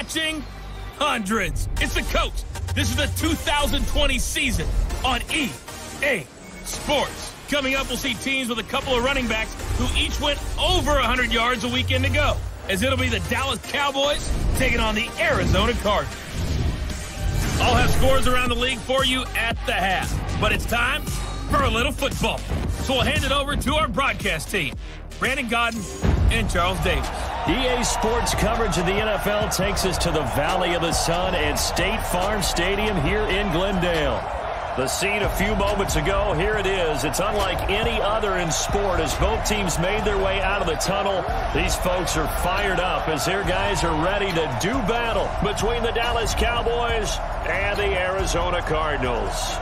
catching hundreds. It's the coach. This is the 2020 season on EA Sports. Coming up, we'll see teams with a couple of running backs who each went over 100 yards a weekend ago, as it'll be the Dallas Cowboys taking on the Arizona Cardinals. I'll have scores around the league for you at the half, but it's time for a little football. So we'll hand it over to our broadcast team, Brandon Godden and Charles Davis. EA Sports coverage of the NFL takes us to the Valley of the Sun at State Farm Stadium here in Glendale. The scene a few moments ago, here it is. It's unlike any other in sport as both teams made their way out of the tunnel. These folks are fired up as their guys are ready to do battle between the Dallas Cowboys and the Arizona Cardinals.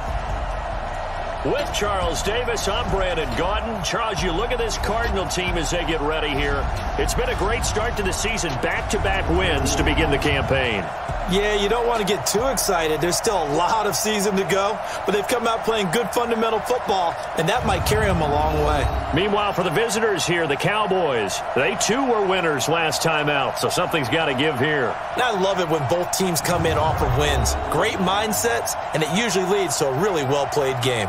With Charles Davis, I'm Brandon Godden. Charles, you look at this Cardinal team as they get ready here. It's been a great start to the season, back-to-back wins to begin the campaign. Yeah, you don't want to get too excited. There's still a lot of season to go, but they've come out playing good fundamental football, and that might carry them a long way. Meanwhile, for the visitors here, the Cowboys, they too were winners last time out, so something's got to give here. And I love it when both teams come in off of wins. Great mindsets, and it usually leads to a really well-played game.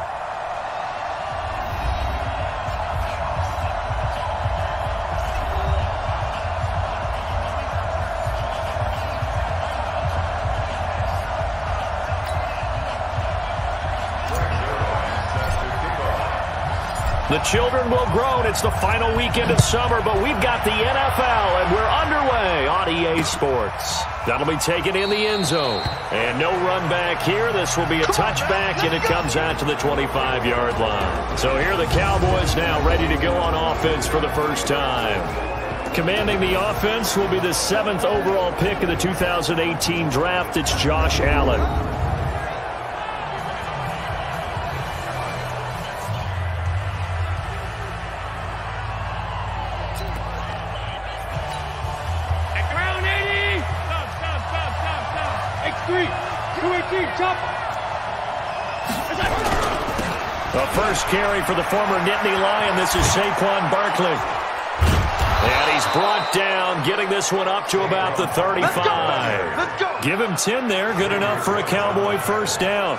The children will grow. It's the final weekend of summer, but we've got the NFL, and we're underway on EA Sports. That'll be taken in the end zone. And no run back here. This will be a touchback, and it comes out to the 25-yard line. So here are the Cowboys now ready to go on offense for the first time. Commanding the offense will be the 7th overall pick of the 2018 draft. It's Josh Allen. The first carry for the former Nittany Lion. This is Saquon Barkley. And he's brought down, getting this one up to about the 35. Let's go. Give him 10 there. Good enough for a Cowboy first down.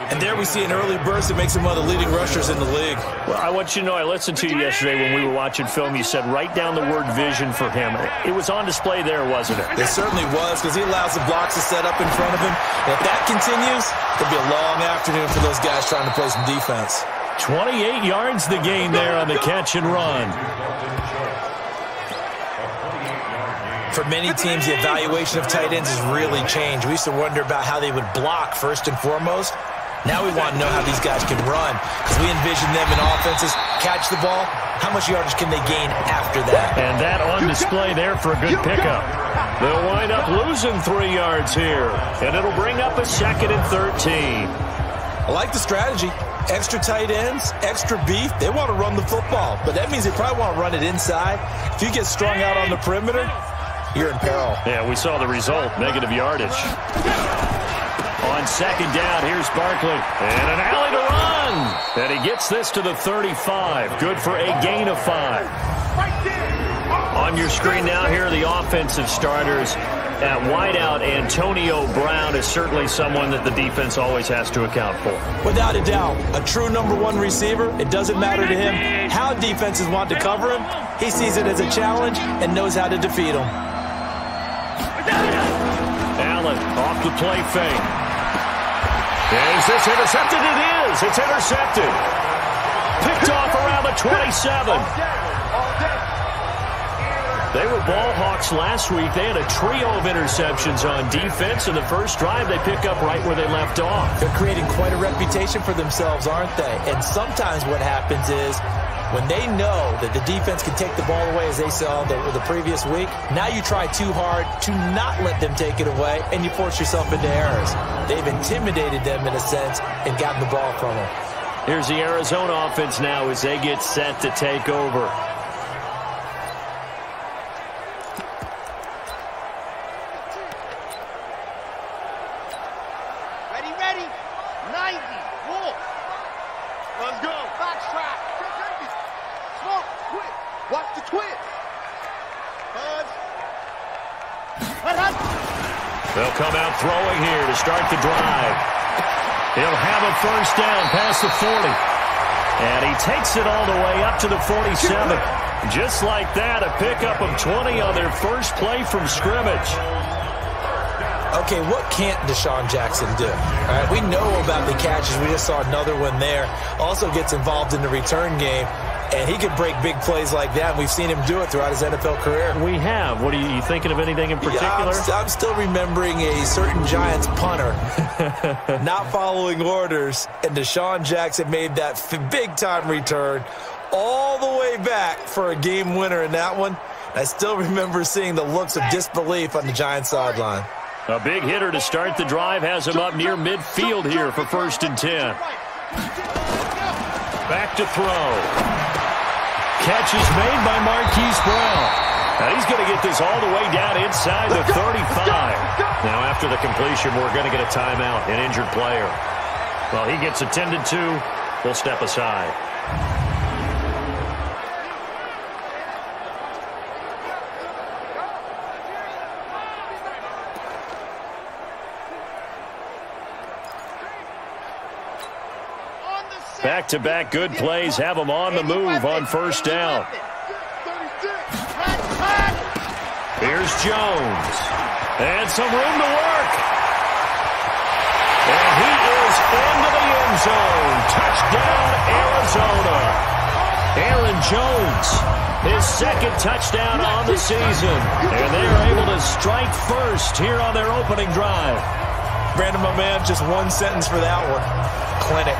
And there we see an early burst that makes him one of the leading rushers in the league. Well, I want you to know, I listened to you yesterday when we were watching film. You said write down the word vision for him. It was on display there, wasn't it? It certainly was, because he allows the blocks to set up in front of him. And if that continues, it'll be a long afternoon for those guys trying to play some defense. 28 yards the gain there on the catch and run. For many teams, the evaluation of tight ends has really changed. We used to wonder about how they would block first and foremost. Now we want to know how these guys can run, because we envision them in offenses catch the ball. How much yardage can they gain after that? And that on display there for a good pickup. They'll wind up losing 3 yards here, and it'll bring up a 2nd and 13. I like the strategy. Extra tight ends, extra beef. They want to run the football, but that means they probably want to run it inside. If you get strung out on the perimeter, you're in peril. Yeah, we saw the result, negative yardage. On 2nd down, here's Barkley. And an alley to run. And he gets this to the 35. Good for a gain of 5. On your screen now, here are the offensive starters. At wideout, Antonio Brown is certainly someone that the defense always has to account for. Without a doubt, a true #1 receiver. It doesn't matter to him how defenses want to cover him. He sees it as a challenge and knows how to defeat him. Allen off the play fake. Is this intercepted? It is. It's intercepted. Picked off around the 27. They were ball hawks last week. They had a trio of interceptions on defense. In the first drive, they pick up right where they left off. They're creating quite a reputation for themselves, aren't they? And sometimes what happens is when they know that the defense can take the ball away, as they saw the previous week, now you try too hard to not let them take it away, and you force yourself into errors. They've intimidated them in a sense and gotten the ball from them. Here's the Arizona offense now as they get set to take over. Ready. 90. Wolf. Let's go. Backtrack. Smoke. Quick. Watch the twist. Buzz. Hut. They'll come out throwing here to start the drive. He'll have a first down past the 40. And he takes it all the way up to the 47. Just like that, a pickup of 20 on their first play from scrimmage. Okay, what can't Deshaun Jackson do? All right, we know about the catches. We just saw another one there. Also gets involved in the return game, and he can break big plays like that. We've seen him do it throughout his NFL career. We have. What are you thinking of anything in particular? Yeah, I'm still remembering a certain Giants punter not following orders, and Deshaun Jackson made that big-time return all the way back for a game winner in that one. I still remember seeing the looks of disbelief on the Giants sideline. A big hitter to start the drive has him up near midfield here for 1st and 10. Back to throw. Catch is made by Marquise Brown. Now he's going to get this all the way down inside the 35. Now after the completion, we're going to get a timeout, an injured player. Well, he gets attended to. We'll step aside. Back-to-back good plays have them on the move on first down. Here's Jones. And some room to work. And he is into the end zone. Touchdown, Arizona. Aaron Jones, his 2nd touchdown on the season. And they are able to strike first here on their opening drive. Brandon, my man, just one sentence for that one. Clinic.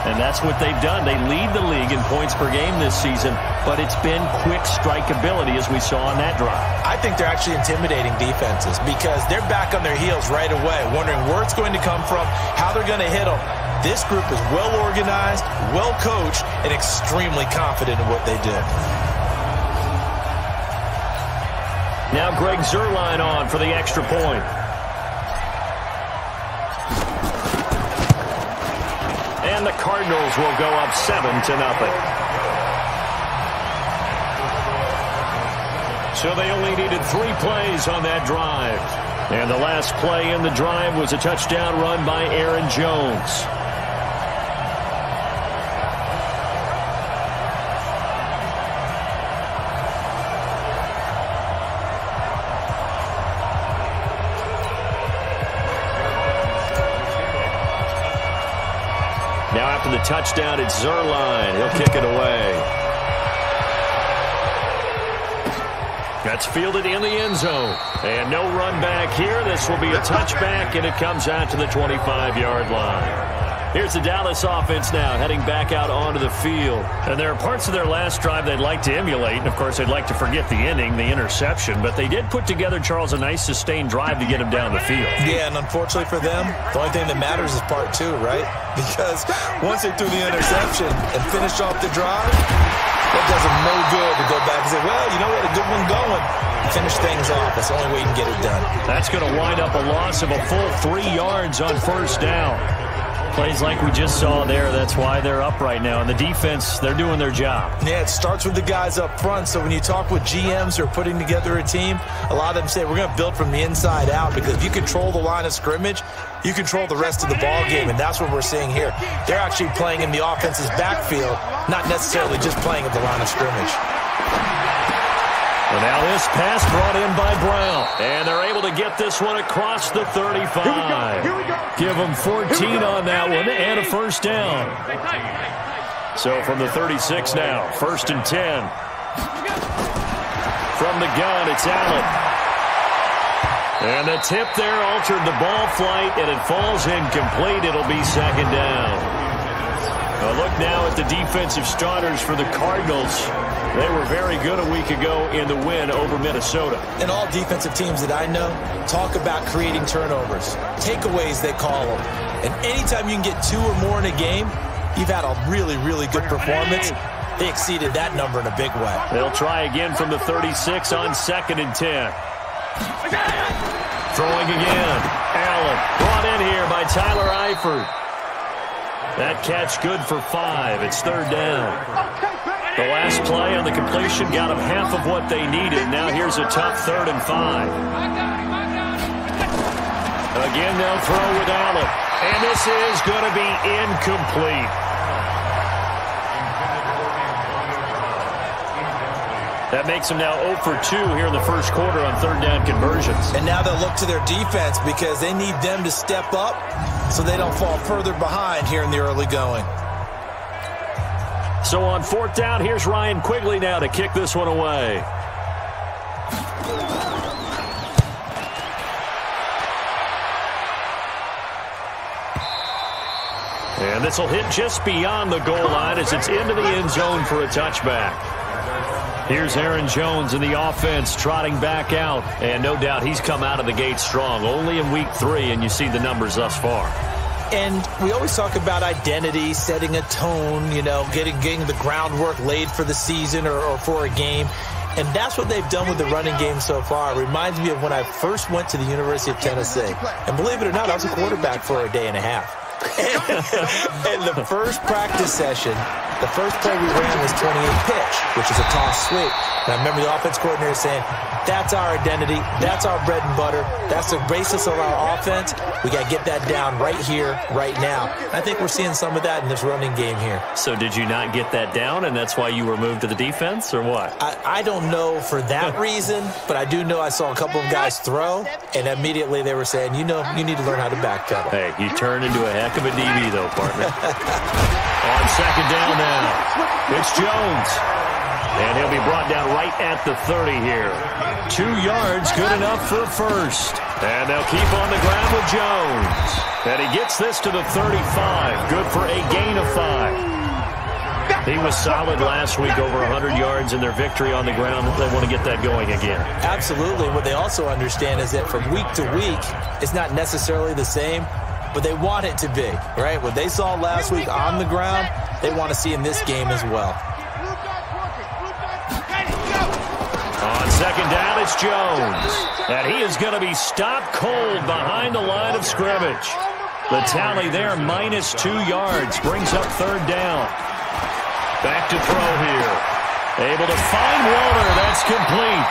And that's what they've done. They lead the league in points per game this season, but it's been quick strikeability as we saw on that drive. I think they're actually intimidating defenses because they're back on their heels right away, wondering where it's going to come from, how they're going to hit them. This group is well organized, well coached, and extremely confident in what they do. Now Greg Zuerlein on for the extra point. And the Cardinals will go up 7-0. So they only needed 3 plays on that drive. And the last play in the drive was a touchdown run by Aaron Jones. Now after the touchdown, it's Zuerlein. He'll kick it away. That's fielded in the end zone. And no run back here. This will be a touchback, and it comes out to the 25-yard line. Here's the Dallas offense now heading back out onto the field. And there are parts of their last drive they'd like to emulate. And, of course, they'd like to forget the ending, the interception. But they did put together, Charles, a nice sustained drive to get him down the field. Yeah, and unfortunately for them, the only thing that matters is part 2, right? Because once they threw the interception and finished off the drive, that does them no good to go back and say, well, you know what, a good one going. Finish things off. That's the only way you can get it done. That's going to wind up a loss of a full 3 yards on first down. Plays like we just saw there. That's why they're up right now. And the defense, they're doing their job. Yeah, it starts with the guys up front. So when you talk with GMs who are putting together a team, a lot of them say we're going to build from the inside out, because if you control the line of scrimmage, you control the rest of the ball game, and that's what we're seeing here. They're actually playing in the offense's backfield, not necessarily just playing at the line of scrimmage. And now this pass brought in by Brown. And they're able to get this one across the 35. Here we go. Give them 14 on that one and a first down. So from the 36 now, 1st and 10. From the gun, it's Allen. And the tip there altered the ball flight, and it falls incomplete. It'll be 2nd down. A look now at the defensive starters for the Cardinals. They were very good a week ago in the win over Minnesota. And all defensive teams that I know talk about creating turnovers. Takeaways, they call them. And anytime you can get 2 or more in a game, you've had a really, really good performance. They exceeded that number in a big way. They'll try again from the 36 on 2nd and 10. Throwing again. Allen brought in here by Tyler Eifert. That catch good for 5. It's 3rd down. The last play on the completion got them half of what they needed. Now here's a tough 3rd and 5. Again, they'll throw with Allen. And this is going to be incomplete. That makes them now 0 for 2 here in the first quarter on third down conversions. And now they'll look to their defense because they need them to step up so they don't fall further behind here in the early going. So on fourth down, here's Ryan Quigley now to kick this one away. And this will hit just beyond the goal line as it's into the end zone for a touchback. Here's Aaron Jones in the offense trotting back out. And no doubt he's come out of the gate strong. Only in week 3, and you see the numbers thus far. And we always talk about identity, setting a tone, you know, getting the groundwork laid for the season or for a game. And that's what they've done with the running game so far. It reminds me of when I first went to the University of Tennessee. And believe it or not, I was a quarterback for a day and a half. And the first practice session, the first play we ran was 28 pitch, which is a toss sweep. And I remember the offense coordinator saying, that's our identity, that's our bread and butter, that's the basis of our offense. We got to get that down right here, right now. I think we're seeing some of that in this running game here. So did you not get that down, and that's why you were moved to the defense, or what? I don't know for that reason, but I do know I saw a couple of guys throw, and immediately they were saying, you know, you need to learn how to backpedal. Hey, you turned into a heck of a DB, though, partner. On second down now, it's Jones. And he'll be brought down right at the 30 here. 2 yards, good enough for first. And they'll keep on the ground with Jones. And he gets this to the 35. Good for a gain of 5. He was solid last week, over 100 yards in their victory on the ground. They want to get that going again. Absolutely. What they also understand is that from week to week, it's not necessarily the same, but they want it to be, right? What they saw last week on the ground, they want to see in this game as well. On second down, it's Jones. And he is going to be stopped cold behind the line of scrimmage. The tally there, -2 yards, brings up third down. Back to throw here. Able to find Waller. That's complete.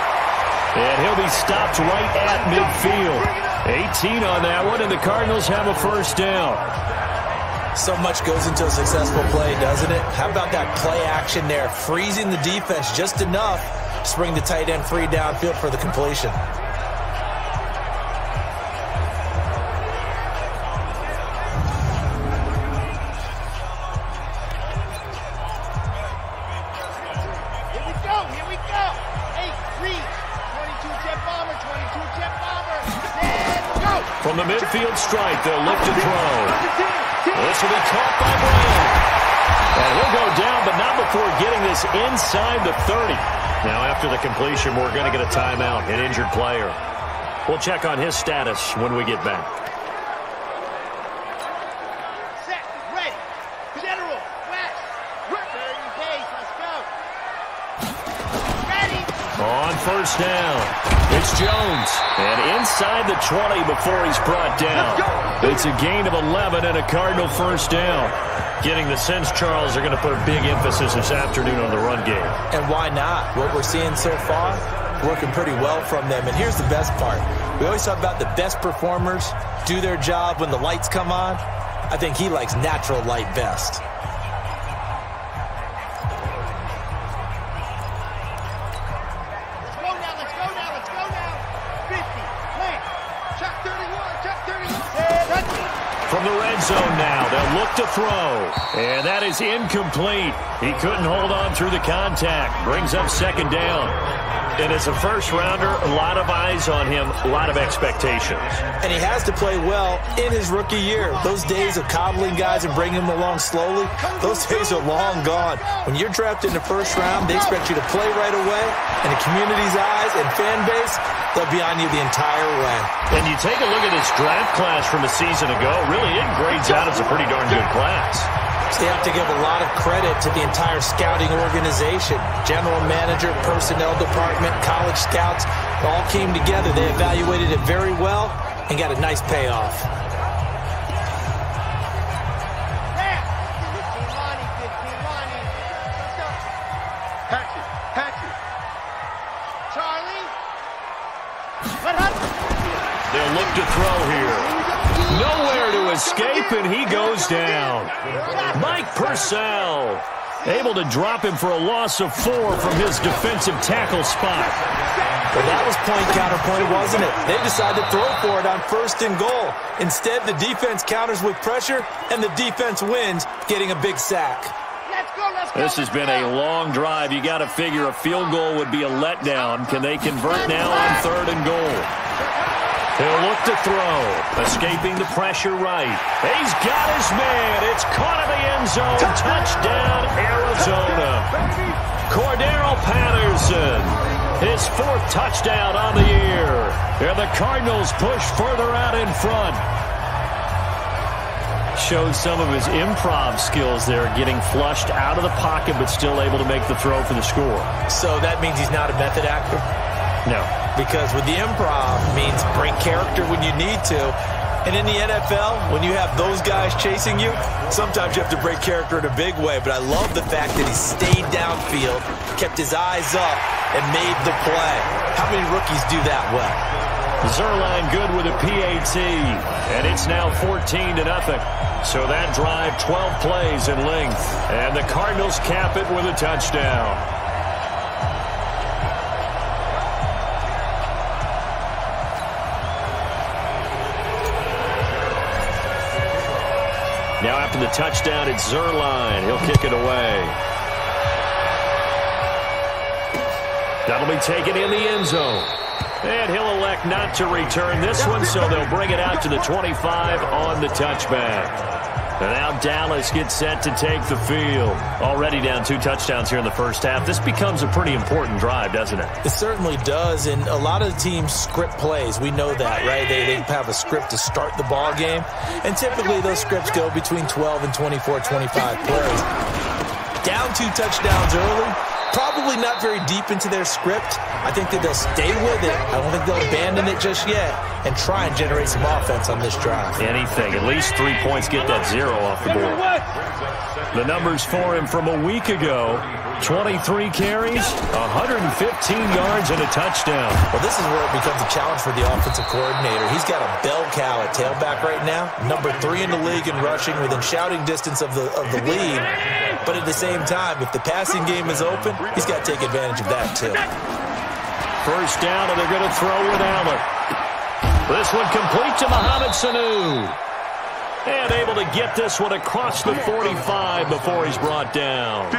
And he'll be stopped right at midfield. 18 on that one, and the Cardinals have a first down. So much goes into a successful play, doesn't it? How about that play action there? Freezing the defense just enough to bring the tight end free downfield for the completion. Here we go. 8 reads. 22 jet bomber, 22 jet bomber. And go. From the midfield strike, they'll lift and throw. This will be caught by Brown. And he'll go down, but not before getting this inside the 30. Now, after the completion, we're going to get a timeout, an injured player. We'll check on his status when we get back. Set, ready. General, flash. 30 days, let's go. Ready. On first down, it's Jones. And inside the 20 before he's brought down. It's a gain of 11 and a Cardinal first down. Getting the sense, Charles, they're going to put a big emphasis this afternoon on the run game. And why not? What we're seeing so far, working pretty well from them. And here's the best part. We always talk about the best performers do their job when the lights come on. I think he likes natural light best. Let's go now. 50, plant. Check 31, check 31. From the red zone now, they'll look to throw. And that is incomplete. He couldn't hold on through the contact. Brings up second down. And as a first-rounder, a lot of eyes on him, a lot of expectations. And he has to play well in his rookie year. Those days of coddling guys and bringing them along slowly, those days are long gone. When you're drafted in the first round, they expect you to play right away. And the community's eyes and fan base, they'll be on you the entire way. And you take a look at this draft class from a season ago, really it grades out as a pretty darn good class. So you have to give a lot of credit to the entire scouting organization. General manager, personnel department, college scouts, all came together. They evaluated it very well and got a nice payoff. They'll look to throw here. Nowhere to escape, and he goes down. Mike Purcell able to drop him for a loss of 4 from his defensive tackle spot. Well, that was point counterpoint, wasn't it? They decided to throw for it on 1st and goal. Instead, the defense counters with pressure, and the defense wins, getting a big sack. This has been a long drive. You got to figure a field goal would be a letdown. Can they convert now on 3rd and goal? He'll look to throw. Escaping the pressure right. He's got his man. It's caught in the end zone. Touchdown, Arizona. Cordero Patterson. His 4th touchdown on the year. And the Cardinals push further out in front. Showed some of his improv skills there, getting flushed out of the pocket but still able to make the throw for the score. So that means he's not a method actor? No. Because with the improv means break character when you need to. And in the NFL, when you have those guys chasing you, sometimes you have to break character in a big way. But I love the fact that he stayed downfield, kept his eyes up, and made the play. How many rookies do that well? Zerline good with a PAT, and it's now 14-0. So that drive, 12 plays in length, and the Cardinals cap it with a touchdown. Now after the touchdown, it's Zerline. He'll kick it away. That'll be taken in the end zone. And he'll elect not to return this one, so they'll bring it out to the 25 on the touchback. And now Dallas gets set to take the field. Already down 2 touchdowns here in the first half. This becomes a pretty important drive, doesn't it? It certainly does, and a lot of the teams script plays. We know that, right? They have a script to start the ball game, and typically those scripts go between 12 and 24, 25 plays. Down 2 touchdowns early. Probably not very deep into their script. I think that they'll stay with it. I don't think they'll abandon it just yet and try and generate some offense on this drive. Anything. At least 3 points, get that 0 off the board. The numbers for him from a week ago. 23 carries, 115 yards, and a touchdown. Well, this is where it becomes a challenge for the offensive coordinator. He's got a bell cow at tailback right now, number 3 in the league in rushing, within shouting distance of the lead. But at the same time, if the passing game is open, he's got to take advantage of that too. First down, and they're going to throw with Allen. This one complete to Mohamed Sanu. And able to get this one across the 45 before he's brought down.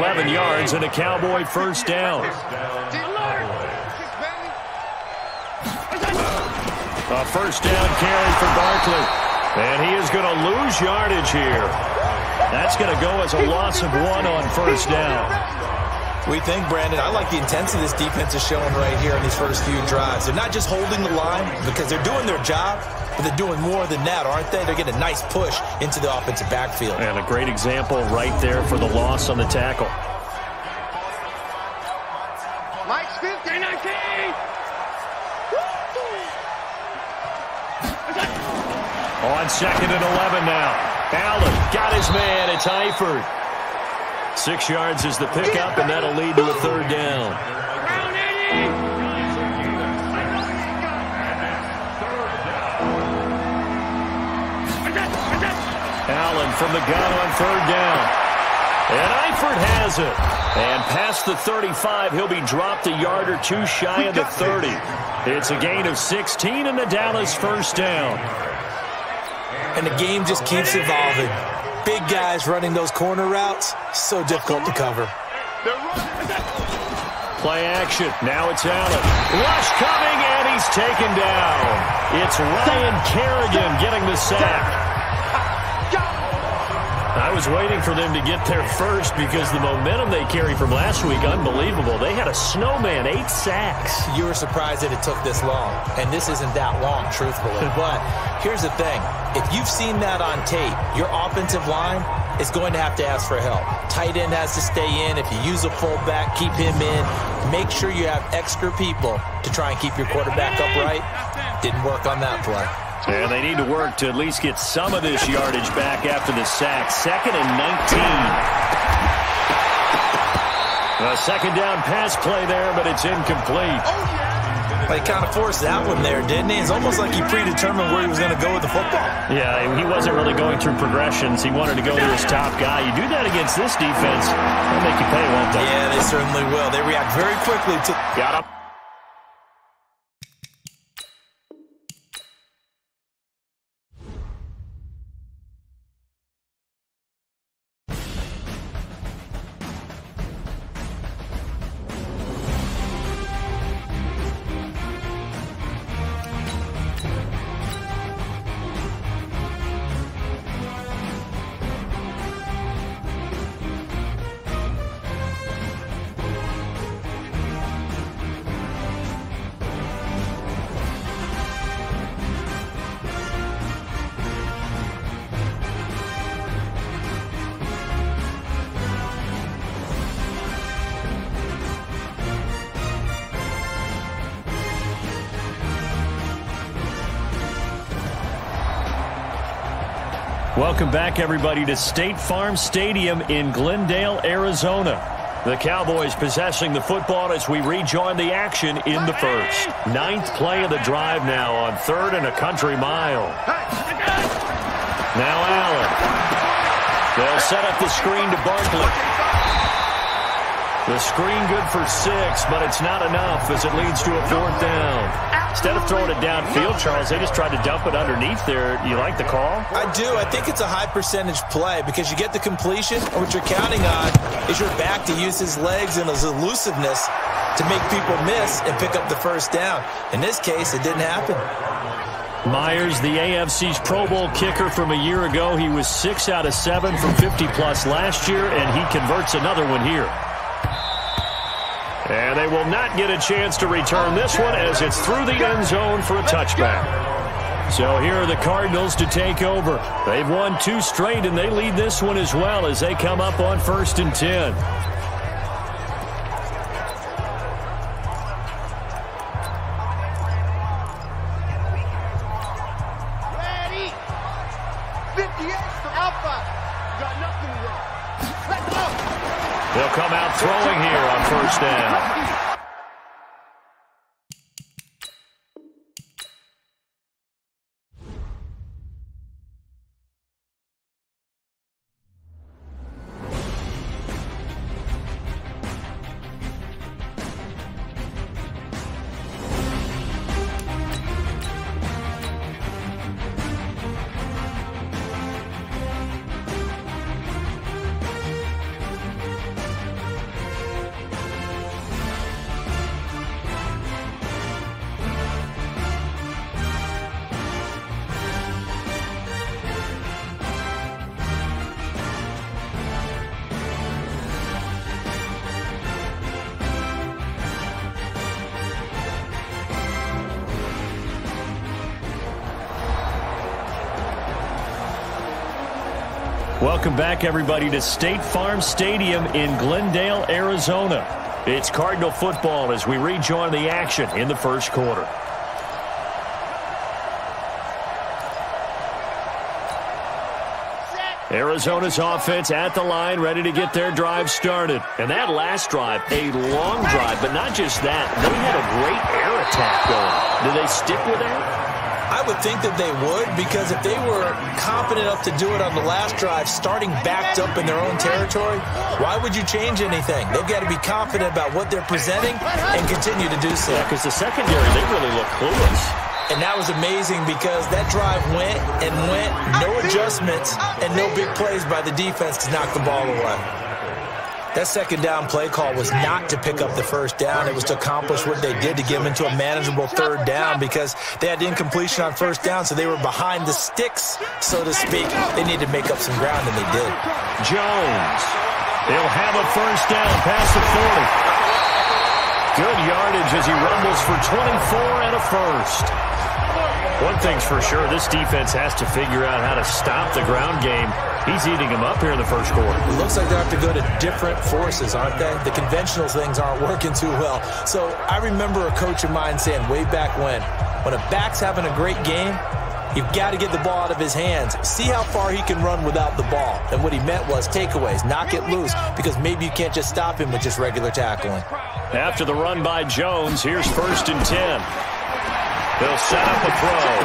11 yards and a Cowboy first down. A first down carry for Barkley. And he is going to lose yardage here. That's going to go as a loss of 1 on first down. We think, Brandon, I like the intensity this defense is showing right here in these first few drives. They're not just holding the line because they're doing their job, but they're doing more than that, aren't they? They're getting a nice push into the offensive backfield. And a great example right there for the loss on the tackle. Mike's 15, 19. On 2nd and 11 now. Allen got his man. It's Eifert. 6 yards is the pickup, and that'll lead to a 3rd down. Allen from the gun on 3rd down. And Eifert has it. And past the 35, he'll be dropped a yard or 2 shy of the 30. It's a gain of 16 and the Dallas first down. And the game just keeps evolving. Big guys running those corner routes, so difficult to cover. Play action. Now it's Allen. Rush coming, and he's taken down. It's Ryan Kerrigan getting the sack. I was waiting for them to get there first because the momentum they carry from last week, unbelievable. They had a snowman, 8 sacks. You were surprised that it took this long, and this isn't that long, truthfully. But here's the thing. If you've seen that on tape, your offensive line is going to have to ask for help. Tight end has to stay in. If you use a fullback, keep him in. Make sure you have extra people to try and keep your quarterback upright. Didn't work on that play. And they need to work to at least get some of this yardage back after the sack. 2nd and 19. A 2nd down pass play there, but it's incomplete. Well, he kind of forced that one there, didn't he? It's almost like he predetermined where he was going to go with the football. Yeah, he wasn't really going through progressions. He wanted to go to his top guy. You do that against this defense, they'll make you pay, won't they? Yeah, they certainly will. They react very quickly to... Got him. Welcome back, everybody, to State Farm Stadium in Glendale, Arizona. The Cowboys possessing the football as we rejoin the action in the first. 9th play of the drive now on 3rd and a country mile. Now Allen. They'll set up the screen to Barkley. The screen good for 6, but it's not enough as it leads to a 4th down. Instead of throwing it downfield, Charles, they just tried to dump it underneath there. You like the call? I do. I think it's a high percentage play because you get the completion, and what you're counting on is your back to use his legs and his elusiveness to make people miss and pick up the first down. In this case, it didn't happen. Myers, the AFC's Pro Bowl kicker from a year ago. He was 6 out of 7 from 50-plus last year, and he converts another one here. And they will not get a chance to return this one as it's through the end zone for a touchback. So here are the Cardinals to take over. They've won 2 straight, and they lead this one as well as they come up on 1st and 10. Ready. 58 for Alpha. Got nothing wrong. Let's go. They'll come out throwing here on 1st down. Welcome back, everybody, to State Farm Stadium in Glendale, Arizona. It's Cardinal football as we rejoin the action in the first quarter. Arizona's offense at the line, ready to get their drive started. And that last drive, a long drive, but not just that. They had a great air attack going. Do they stick with that? I would think that they would, because if they were confident enough to do it on the last drive, starting backed up in their own territory, why would you change anything? They've got to be confident about what they're presenting and continue to do so. Yeah, because the secondary, they really look clueless. And that was amazing because that drive went and went, no adjustments, and no big plays by the defense to knock the ball away. That second down play call was not to pick up the first down. It was to accomplish what they did to get them into a manageable 3rd down because they had incompletion on 1st down, so they were behind the sticks, so to speak. They needed to make up some ground, and they did. Jones. He'll have a 1st down past the 40. Good yardage as he rumbles for 24 and a first. One thing's for sure, this defense has to figure out how to stop the ground game. He's eating them up here in the first quarter. It looks like they have to go to different forces, aren't they? The conventional things aren't working too well. So I remember a coach of mine saying way back when a back's having a great game, You've got to get the ball out of his hands. See how far he can run without the ball. And what he meant was takeaways, knock it loose, because maybe you can't just stop him with just regular tackling. After the run by Jones, here's 1st and 10. He'll set up a throw.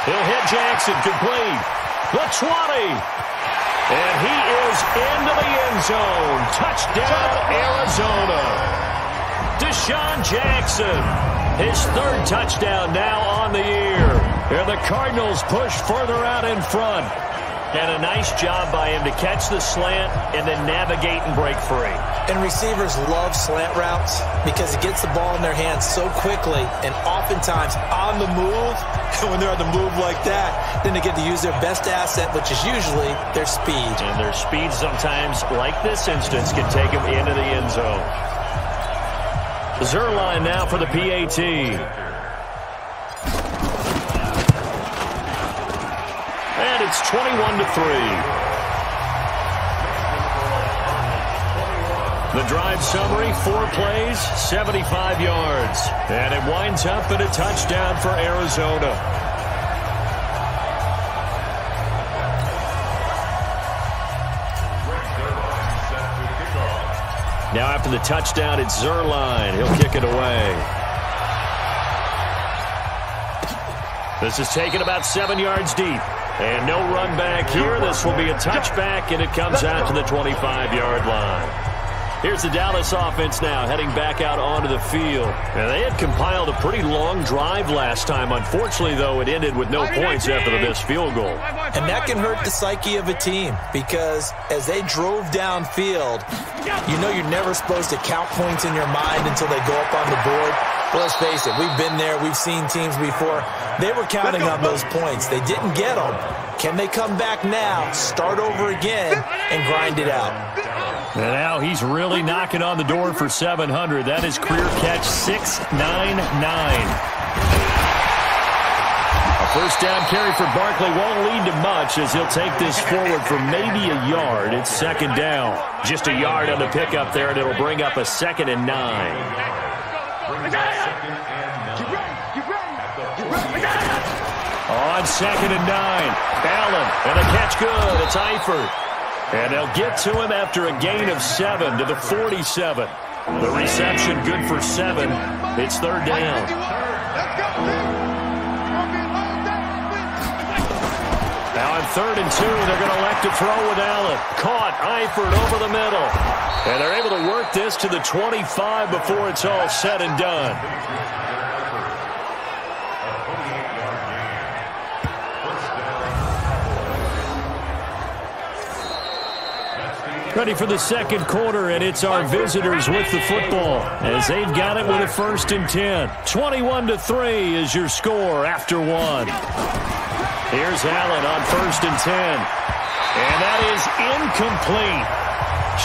He'll hit Jackson, complete. The 20. And he is into the end zone. Touchdown, Arizona. Deshaun Jackson, his 3rd touchdown now on the year. And the Cardinals push further out in front. And a nice job by him to catch the slant and then navigate and break free. And receivers love slant routes because it gets the ball in their hands so quickly and oftentimes on the move. And when they're on the move like that, then they get to use their best asset, which is usually their speed. And their speed sometimes, like this instance, can take them into the end zone. Zerline now for the PAT. And it's 21-3. The drive summary, 4 plays, 75 yards. And it winds up in a touchdown for Arizona. Now after the touchdown, it's Zerline. He'll kick it away. This is taken about 7 yards deep. And no run back here. This will be a touchback, and it comes out to the 25-yard line. Here's the Dallas offense now heading back out onto the field. And they had compiled a pretty long drive last time. Unfortunately, though, it ended with no points after the missed field goal. And that can hurt the psyche of a team because as they drove downfield, you know you're never supposed to count points in your mind until they go up on the board. Well, let's face it, we've been there. We've seen teams before. They were counting on those points. They didn't get them. Can they come back now, start over again, and grind it out? And now he's really knocking on the door for 700. That is career catch 699. A first down carry for Barkley won't lead to much as he'll take this forward for maybe a yard. It's 2nd down. Just a yard on the pickup there, and it'll bring up a 2nd and 9. On 2nd and 9. Allen, and a catch good. It's Eifert. And they'll get to him after a gain of 7 to the 47. The reception good for 7. It's 3rd down. Now on 3rd and 2, they're going to elect to throw with Allen. Caught, Eifert over the middle. And they're able to work this to the 25 before it's all said and done. Ready for the 2nd quarter, and it's our visitors with the football as they've got it with a 1st and 10. 21-3 is your score after 1. Here's Allen on 1st and 10. And that is incomplete.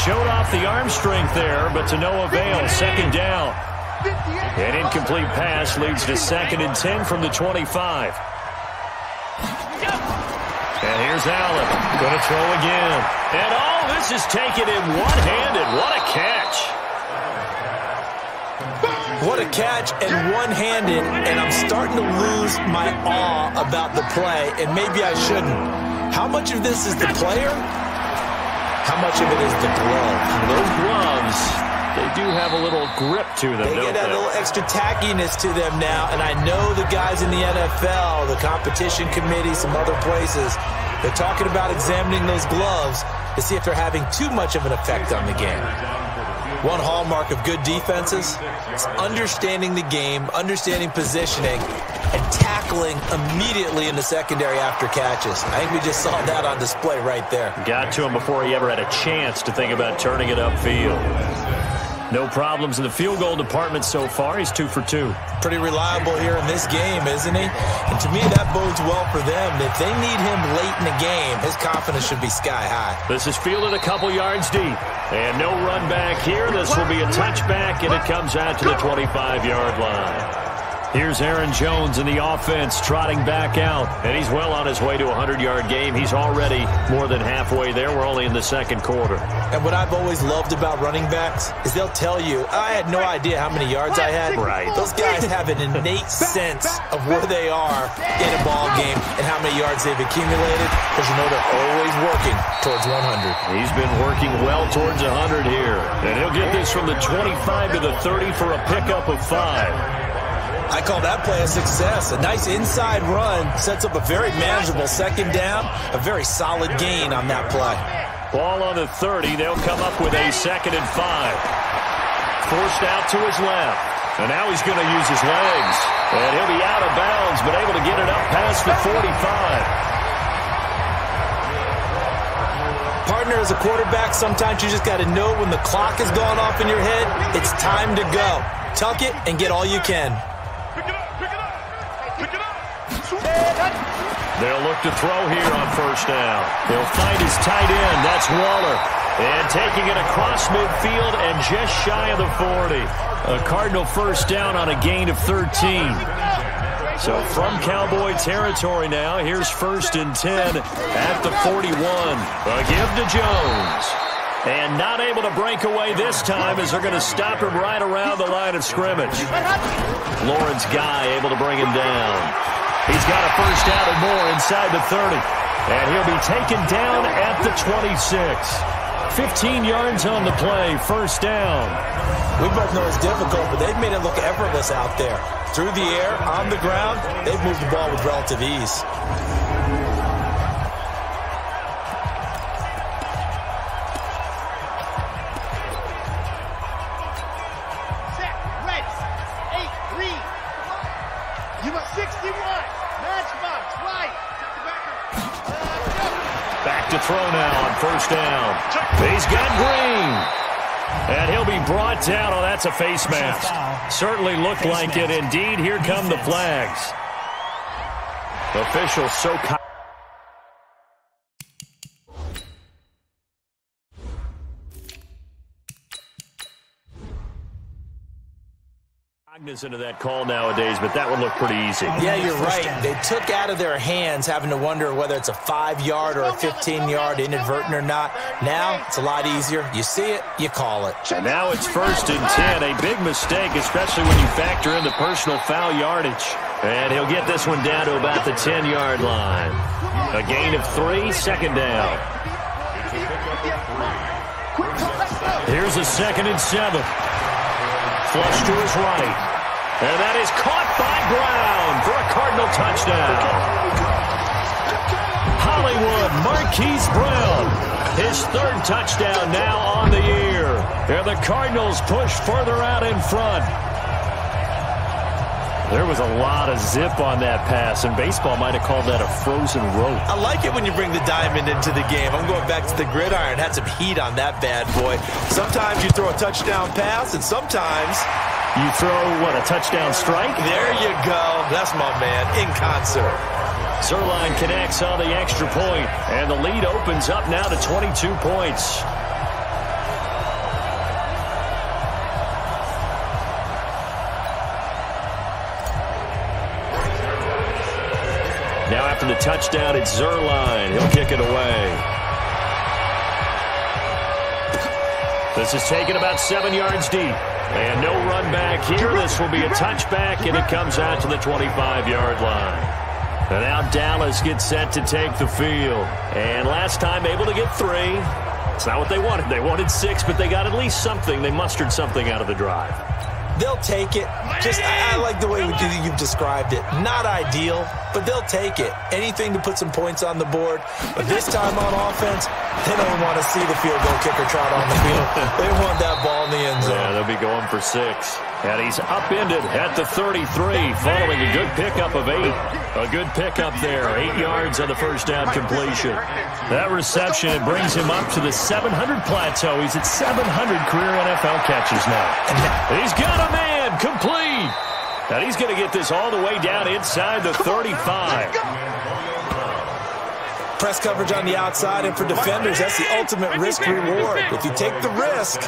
Showed off the arm strength there, but to no avail. 2nd down. An incomplete pass leads to 2nd and 10 from the 25. And here's Allen. Going to throw again. And this is taken in one-handed. What a catch. What a catch and one-handed, and I'm starting to lose my awe about the play, and maybe I shouldn't. How much of this is the player? How much of it is the glove? Those gloves, they do have a little grip to them, They get that little extra tackiness to them now, and I know the guys in the NFL, the competition committee, some other places, they're talking about examining those gloves to see if they're having too much of an effect on the game. One hallmark of good defenses is understanding the game, understanding positioning, and tackling immediately in the secondary after catches. I think we just saw that on display right there. Got to him before he ever had a chance to think about turning it upfield. No problems in the field goal department so far. He's 2 for 2. Pretty reliable here in this game, isn't he? And to me, that bodes well for them. If they need him late in the game, his confidence should be sky high. This is fielded a couple yards deep. And no run back here. This will be a touchback, and it comes out to the 25-yard line. Here's Aaron Jones in the offense trotting back out. And he's well on his way to a 100-yard game. He's already more than halfway there. We're only in the second quarter. And what I've always loved about running backs is they'll tell you, I had no idea how many yards I had. Right. Those guys have an innate sense of where they are in a ball game and how many yards they've accumulated, because you know they're always working towards 100. He's been working well towards 100 here. And he'll get this from the 25 to the 30 for a pickup of 5. I call that play a success. A nice inside run sets up a very manageable second down, a very solid gain on that play. Ball on the 30. They'll come up with a 2nd and 5. Forced out to his left. And now he's going to use his legs. And he'll be out of bounds, but able to get it up past the 45. Partner, as a quarterback, sometimes you just got to know when the clock has gone off in your head, it's time to go. Tuck it and get all you can. They'll look to throw here on first down. They'll find his tight end. That's Waller. And taking it across midfield and just shy of the 40. A Cardinal first down on a gain of 13. So from Cowboy territory now, here's 1st and 10 at the 41. A give to Jones. And not able to break away this time as they're going to stop him right around the line of scrimmage. Lawrence Guy able to bring him down. He's got a first down and more inside the 30. And he'll be taken down at the 26. 15 yards on the play, first down. We both know it's difficult, but they've made it look effortless out there. Through the air, on the ground, they've moved the ball with relative ease. Back to throw now on first down. He's got Green. And he'll be brought down. Oh, that's a face mask. Certainly looked like it. Indeed, here come the flags. Officials so cognizant of that call nowadays, but that would look pretty easy. Yeah, you're right. They took out of their hands having to wonder whether it's a 5-yard or a 15-yard, inadvertent or not. Now it's a lot easier. You see it, you call it. And now it's 1st and 10. A big mistake, especially when you factor in the personal foul yardage. And he'll get this one down to about the 10-yard line. A gain of 3, second down. Here's a 2nd and 7. Flush to his right. And that is caught by Brown for a Cardinal touchdown. Hollywood Marquise Brown, his 3rd touchdown now on the year. And the Cardinals push further out in front. There was a lot of zip on that pass, and baseball might have called that a frozen rope. I like it when you bring the diamond into the game. I'm going back to the gridiron. Had some heat on that bad boy. Sometimes you throw a touchdown pass, and sometimes you throw, what, a touchdown strike? There you go. That's my man, in concert. Zerline connects on the extra point, and the lead opens up now to 22 points. Now after the touchdown, it's Zerline. He'll kick it away. This is taken about 7 yards deep. And no run back here. This will be a touchback, and it comes out to the 25-yard line. And now Dallas gets set to take the field. And last time able to get 3. It's not what they wanted. They wanted 6, but they got at least something. They mustered something out of the drive. They'll take it. Just, I like the way you've described it. Not ideal, but they'll take it. Anything to put some points on the board. But this time on offense, they don't want to see the field goal kicker trot on the field. They want that ball in the end zone. Yeah, they'll be going for 6. And he's upended at the 33, following a good pickup of 8. A good pickup there, 8 yards on the first down completion. That reception, it brings him up to the 700 plateau. He's at 700 career NFL catches now. And he's got a man, complete. And he's going to get this all the way down inside the 35. Press coverage on the outside, and for defenders, that's the ultimate risk-reward. If you take the risk,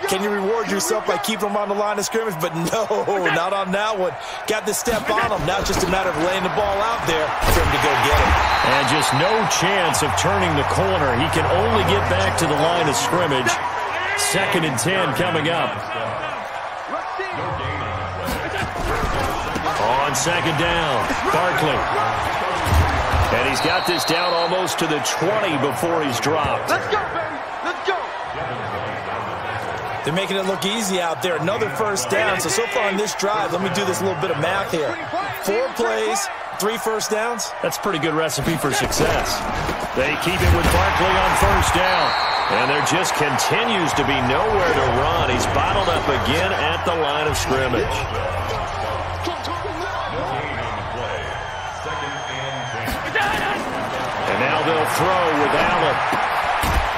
can you reward yourself by keeping them on the line of scrimmage? But no, not on that one. Got to step on them. Now just a matter of laying the ball out there for him to go get it. And just no chance of turning the corner. He can only get back to the line of scrimmage. 2nd and 10 coming up. On 2nd down, Barkley. And he's got this down almost to the 20 before he's dropped. Let's go, baby. Let's go. They're making it look easy out there. Another first down. So far in this drive, let me do this little bit of math here. 4 plays, 3 first downs. That's a pretty good recipe for success. They keep it with Barkley on 1st down. And there just continues to be nowhere to run. He's bottled up again at the line of scrimmage. And now they'll throw with Allen.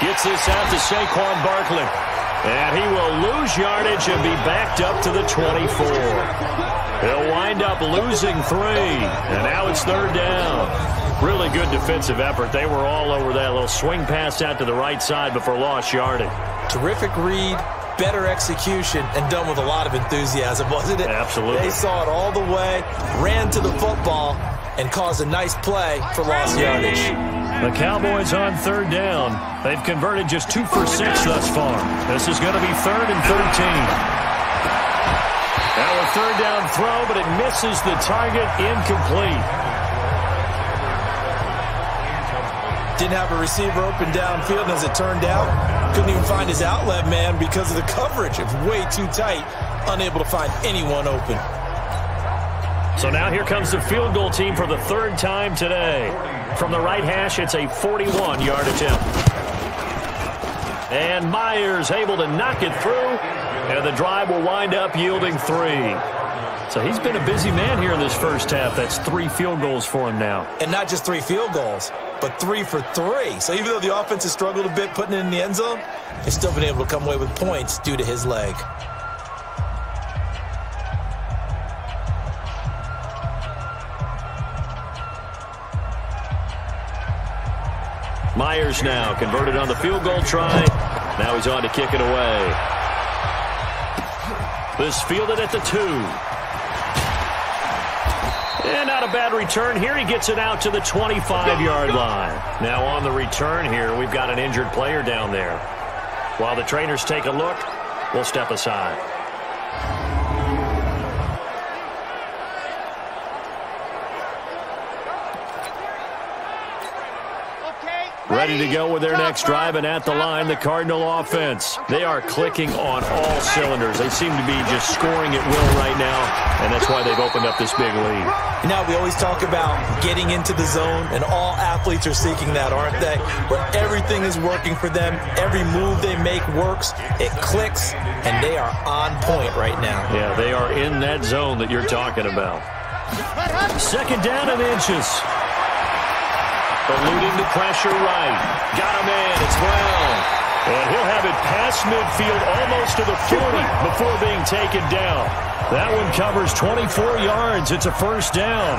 Gets this out to Saquon Barkley. And he will lose yardage and be backed up to the 24. He'll wind up losing 3. And now it's 3rd down. Really good defensive effort. They were all over that little swing pass out to the right side before lost yardage. Terrific read, better execution, and done with a lot of enthusiasm, wasn't it? Absolutely. They saw it all the way, ran to the football, and caused a nice play for lost yardage. The Cowboys on 3rd down. They've converted just 2 for 6 thus far. This is going to be 3rd and 13. Now a 3rd down throw, but it misses the target, incomplete. Didn't have a receiver open downfield, and as it turned out, couldn't even find his outlet man because of the coverage. It was way too tight, unable to find anyone open. So now here comes the field goal team for the 3rd time today. From the right hash, it's a 41-yard attempt. And Myers able to knock it through, and the drive will wind up yielding 3. So he's been a busy man here in this first half. That's 3 field goals for him now. And not just 3 field goals, but 3 for 3. So even though the offense has struggled a bit putting it in the end zone, they've still been able to come away with points due to his leg. Myers now converted on the field goal try. Now he's on to kick it away. This fielded at the 2. And not a bad return here. He gets it out to the 25-yard line. Now on the return here, we've got an injured player down there. While the trainers take a look, we'll step aside. Ready to go with their next drive, and at the line, the Cardinal offense. They are clicking on all cylinders. They seem to be just scoring at will right now, and that's why they've opened up this big lead. Now, we always talk about getting into the zone, and all athletes are seeking that, aren't they? Where everything is working for them, every move they make works, it clicks, and they are on point right now. Yeah, they are in that zone that you're talking about. 2nd down and inches. Eluding the pressure right. Got him in. It's Brown. And he'll have it past midfield almost to the 40 before being taken down. That one covers 24 yards. It's a 1st down.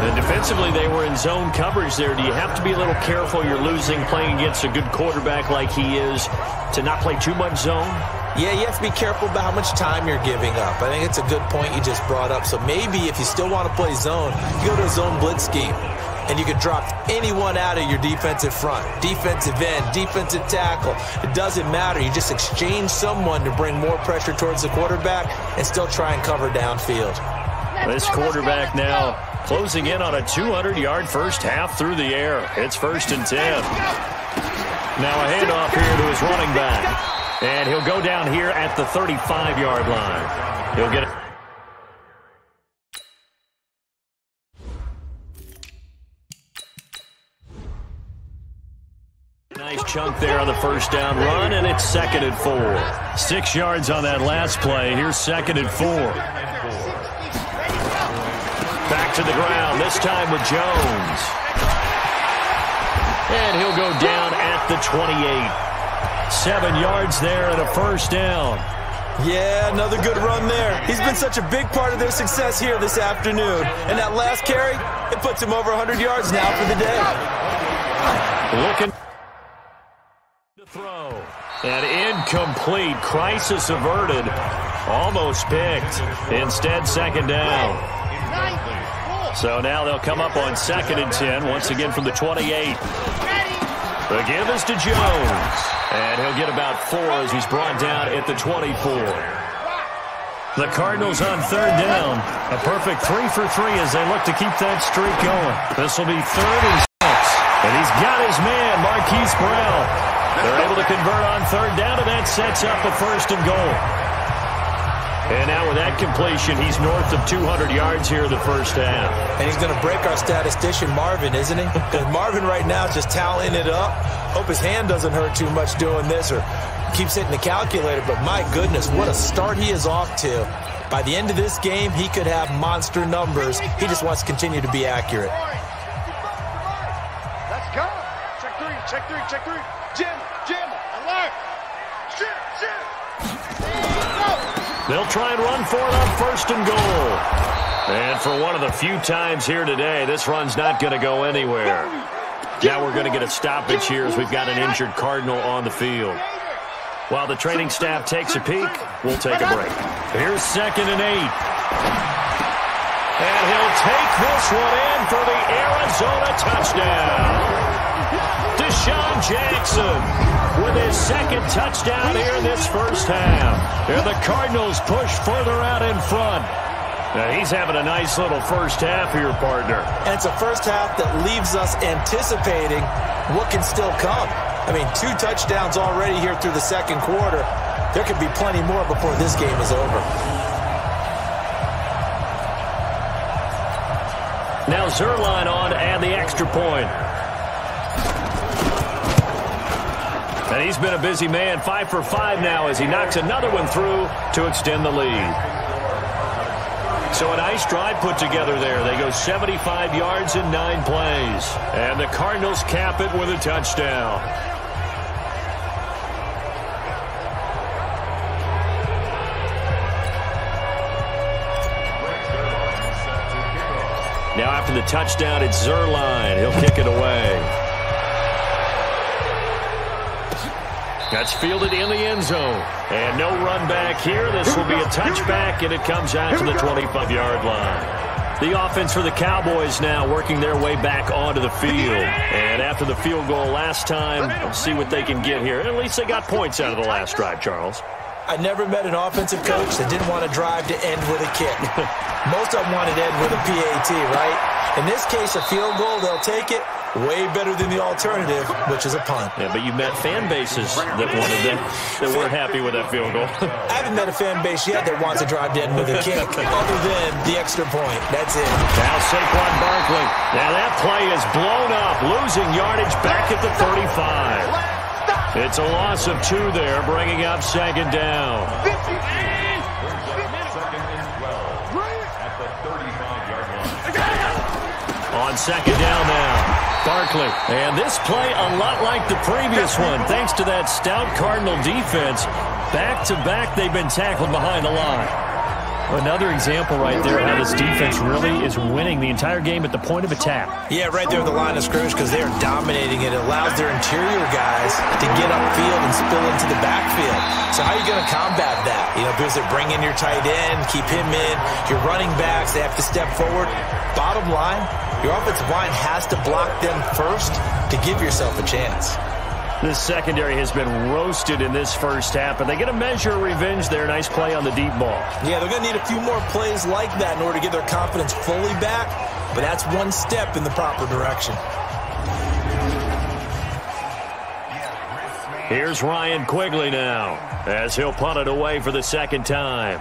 And defensively, they were in zone coverage there. Do you have to be a little careful? You're losing playing against a good quarterback like he is to not play too much zone? Yeah, you have to be careful about how much time you're giving up. I think it's a good point you just brought up. So maybe if you still want to play zone, you go to a zone blitz scheme. And you can drop anyone out of your defensive front, defensive end, defensive tackle. It doesn't matter. You just exchange someone to bring more pressure towards the quarterback and still try and cover downfield. This quarterback now closing in on a 200-yard first half through the air. It's 1st and 10. Now a handoff here to his running back. And he'll go down here at the 35-yard line. He'll get it. Nice chunk there on the 1st down run, and it's 2nd and 4. 6 yards on that last play. Here's 2nd and 4. Back to the ground, this time with Jones. And he'll go down at the 28. 7 yards there and a 1st down. Yeah, another good run there. He's been such a big part of their success here this afternoon. And that last carry, it puts him over 100 yards now for the day. Looking to throw. And incomplete. Crisis averted. Almost picked. Instead, second down. So now they'll come up on 2nd and 10. Once again from the 28. The give is to Jones. And he'll get about 4 as he's brought down at the 24. The Cardinals on 3rd down. A perfect 3 for 3 as they look to keep that streak going. This will be 3rd and 6. And he's got his man, Marquise Brown. They're able to convert on 3rd down, and that sets up a 1st and goal. And now with that completion, he's north of 200 yards here in the first half. And he's going to break our statistician, Marvin, isn't he? Because Marvin right now is just tallying it up. Hope his hand doesn't hurt too much doing this or keeps hitting the calculator. But my goodness, what a start he is off to. By the end of this game, he could have monster numbers. He just wants to continue to be accurate. Let's go. Check 3, check 3, check 3. Jim, alert. Shoot. They'll try and run for it on 1st and goal. And for one of the few times here today, this run's not going to go anywhere. Now we're going to get a stoppage here as we've got an injured Cardinal on the field. While the training staff takes a peek, we'll take a break. Here's 2nd and 8. And he'll take this one in for the Arizona touchdown. Deshaun Jackson with his 2nd touchdown here in this first half. And the Cardinals push further out in front. Now he's having a nice little first half here, partner. And it's a first half that leaves us anticipating what can still come. I mean, 2 touchdowns already here through the 2nd quarter. There could be plenty more before this game is over. Now Zerline on to add the extra point. And he's been a busy man, 5 for 5 now as he knocks another one through to extend the lead. So a nice drive put together there. They go 75 yards in 9 plays. And the Cardinals cap it with a touchdown. Now after the touchdown, it's Zerline. He'll kick it away. That's fielded in the end zone. And no run back here. This will be a touchback, and it comes out to the 25-yard line. The offense for the Cowboys now working their way back onto the field. And after the field goal last time, we'll see what they can get here. At least they got points out of the last drive, Charles. I never met an offensive coach that didn't want to drive to end with a kick. Most of them wanted to end with a PAT, right? In this case, a field goal, they'll take it. Way better than the alternative, which is a punt. Yeah, but you met fan bases that wanted that weren't happy with that field goal. I haven't met a fan base yet that wants to drive to end with a kick, other than the extra point. That's it. Now Saquon Barkley. Now that play is blown up, losing yardage back at the 35. It's a loss of 2 there, bringing up 2nd down. On 2nd down now. Barkley. And this play a lot like the previous one, thanks to that stout Cardinal defense. Back-to-back, they've been tackled behind the line. Another example right there how this defense really is winning the entire game at the point of attack. Yeah, right there at the line of scrimmage because they are dominating it. It allows their interior guys to get upfield and spill into the backfield. So how are you going to combat that? You know, because they bring in your tight end, keep him in. Your running backs, they have to step forward. Bottom line, your offensive line has to block them first to give yourself a chance. This secondary has been roasted in this first half, and they get a measure of revenge there. Nice play on the deep ball. Yeah, they're going to need a few more plays like that in order to get their confidence fully back, but that's one step in the proper direction. Here's Ryan Quigley now, as he'll punt it away for the 2nd time.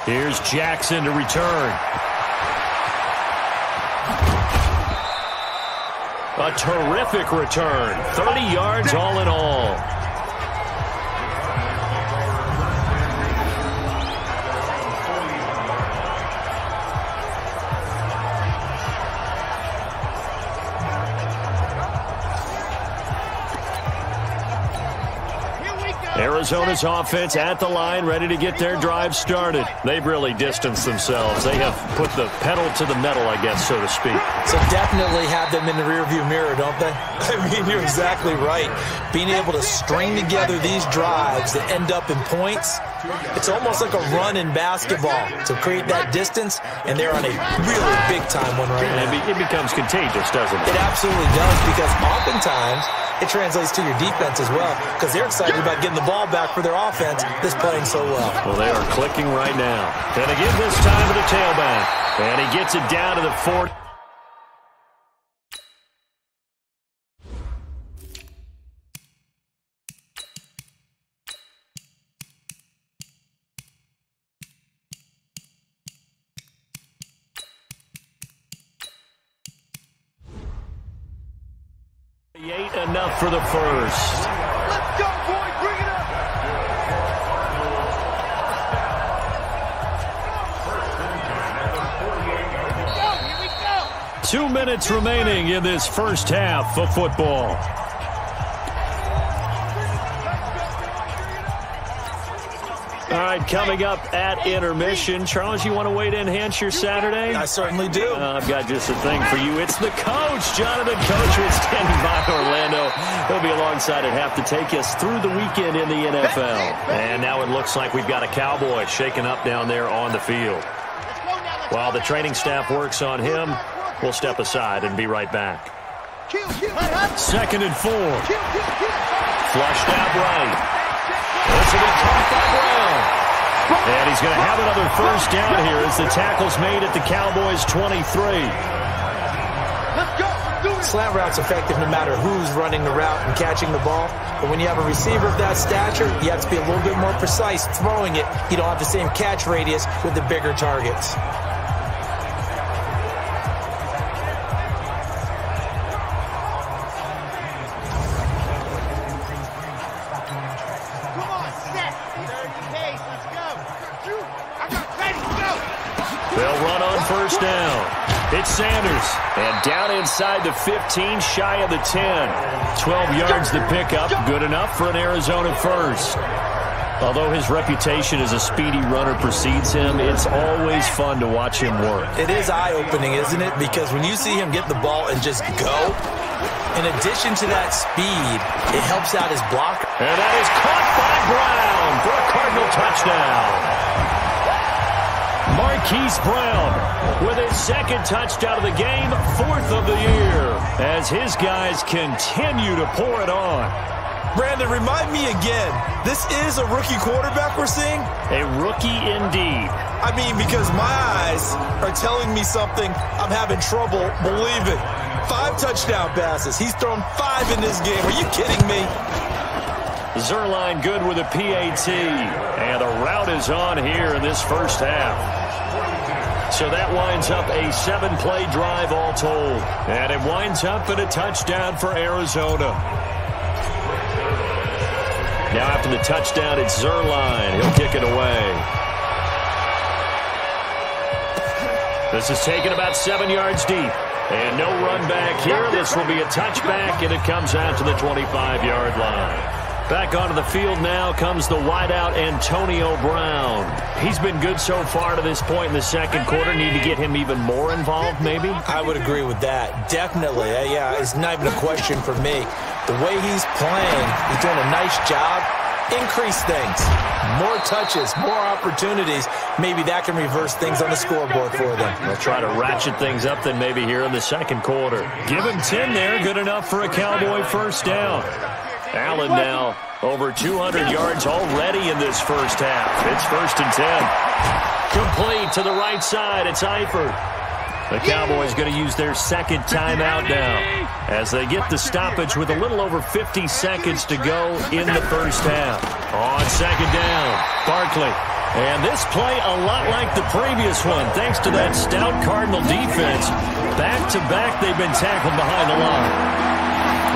Here's Jackson to return. A terrific return. 30 yards all in all. Arizona's offense at the line, ready to get their drive started. They've really distanced themselves. They have put the pedal to the metal, I guess, so to speak. So definitely have them in the rearview mirror, don't they? I mean, you're exactly right. Being able to string together these drives that end up in points, it's almost like a run in basketball to create that distance, and they're on a really big-time one right now. It becomes contagious, doesn't it? It absolutely does, because oftentimes it translates to your defense as well, because they're excited about getting the ball back for their offense that's playing so well. Well, they are clicking right now. And again this time to the tailback. And he gets it down to the 40. Enough for the first. Let's go, boy. Bring it up. Here we go. 2 minutes remaining in this first half of football. All right, coming up at intermission. Charles, you want to wait to enhance your Saturday? I certainly do. I've got just a thing for you. It's the coach, Jonathan Coachman, standing by Orlando. He'll be alongside at half to take us through the weekend in the NFL. And now it looks like we've got a Cowboy shaking up down there on the field. While the training staff works on him, we'll step aside and be right back. 2nd and 4. Flushed out right. This will be caught by Brown. And he's going to have another first down here as the tackle's made at the Cowboys' 23. Slant route's effective no matter who's running the route and catching the ball. But when you have a receiver of that stature, you have to be a little bit more precise throwing it. You don't have the same catch radius with the bigger targets. They'll run on first down. It's Sanders. And down inside the 15, shy of the 10. 12 yards to pick up. Good enough for an Arizona first. Although his reputation as a speedy runner precedes him, it's always fun to watch him work. It is eye-opening, isn't it? Because when you see him get the ball and just go, in addition to that speed, it helps out his blocker. And that is caught by Brown for a Cardinal touchdown. Marquise Brown with his 2nd touchdown of the game, 4th of the year, as his guys continue to pour it on. Brandon, remind me again, this is a rookie quarterback we're seeing? A rookie indeed. I mean, because my eyes are telling me something I'm having trouble believing. 5 touchdown passes. He's thrown 5 in this game. Are you kidding me? Zerline good with a PAT. And the route is on here in this first half. So that winds up a 7-play drive all told. And it winds up in a touchdown for Arizona. Now after the touchdown, it's Zerline. He'll kick it away. This is taken about 7 yards deep. And no run back here. This will be a touchback, and it comes out to the 25-yard line. Back onto the field now comes the wideout Antonio Brown. He's been good so far to this point in the second quarter. Need to get him even more involved, maybe? I would agree with that. Definitely. Yeah, it's not even a question for me. The way he's playing, he's doing a nice job. Increase things. More touches, more opportunities. Maybe that can reverse things on the scoreboard for them. They'll try to ratchet things up then maybe here in the second quarter. Give him 10 there. Good enough for a Cowboy first down. Allen now over 200 yards already in this first half. It's 1st and 10. Complete to the right side. It's Eifert. The Cowboys going to use their 2nd timeout now as they get the stoppage with a little over 50 seconds to go in the first half. On 2nd down, Barkley. And this play a lot like the previous one, thanks to that stout Cardinal defense. Back-to-back, they've been tackled behind the line.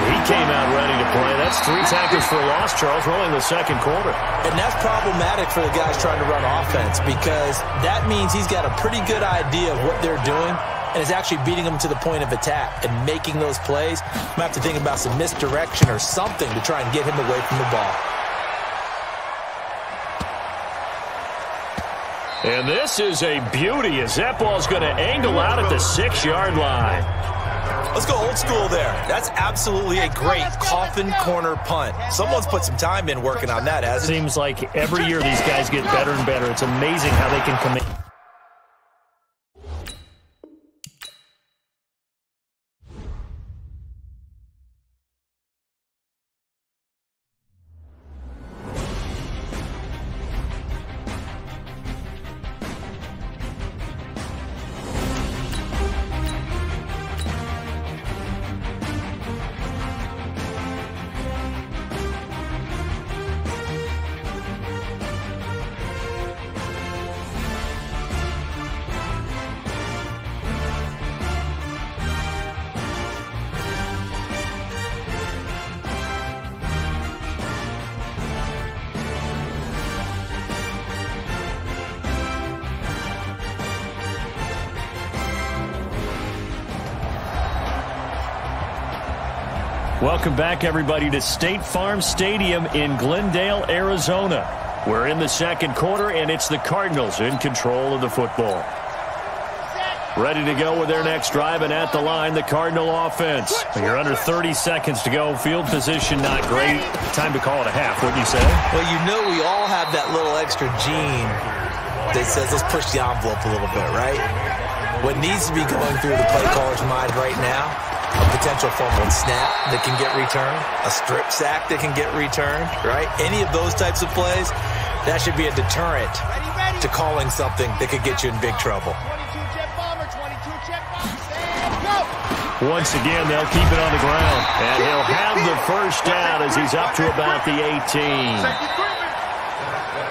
He came out ready to play. That's 3 tackles for a loss, Charles, rolling the second quarter. And that's problematic for the guys trying to run offense because that means he's got a pretty good idea of what they're doing and is actually beating them to the point of attack and making those plays. I'm going to have to think about some misdirection or something to try and get him away from the ball. And this is a beauty as that ball's going to angle out at the 6-yard line. Let's go old school there. That's absolutely a great coffin corner punt. Someone's put some time in working on that, hasn't it? Seems like every year these guys get better and better. It's amazing how they can come in. Welcome back, everybody, to State Farm Stadium in Glendale, Arizona. We're in the second quarter, and it's the Cardinals in control of the football. Ready to go with their next drive, and at the line, the Cardinal offense. You're under 30 seconds to go. Field position not great. Time to call it a half, wouldn't you say? Well, you know we all have that little extra gene that says let's push the envelope a little bit, right? What needs to be going through the play caller's mind right now, a potential fumbled snap that can get returned, a strip sack that can get returned, right? Any of those types of plays, that should be a deterrent to calling something that could get you in big trouble. 22 jet bomber, 22 jet bomber, and go! Once again, they'll keep it on the ground. And he'll have the first down as he's up to about the 18.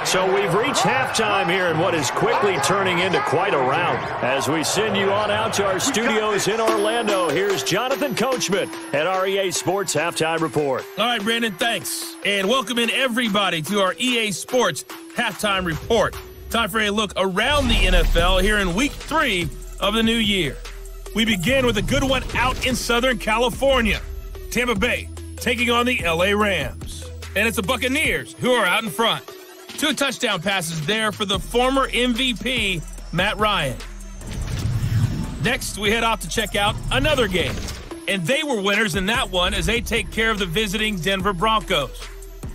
So we've reached halftime here in what is quickly turning into quite a rout. As we send you on out to our studios in Orlando, here's Jonathan Coachman at our EA Sports Halftime Report. All right, Brandon, thanks. And welcome in everybody to our EA Sports Halftime Report. Time for a look around the NFL here in Week 3 of the new year. We begin with a good one out in Southern California. Tampa Bay taking on the LA Rams. And it's the Buccaneers who are out in front. 2 touchdown passes there for the former MVP, Matt Ryan. Next, we head off to check out another game. And they were winners in that one as they take care of the visiting Denver Broncos.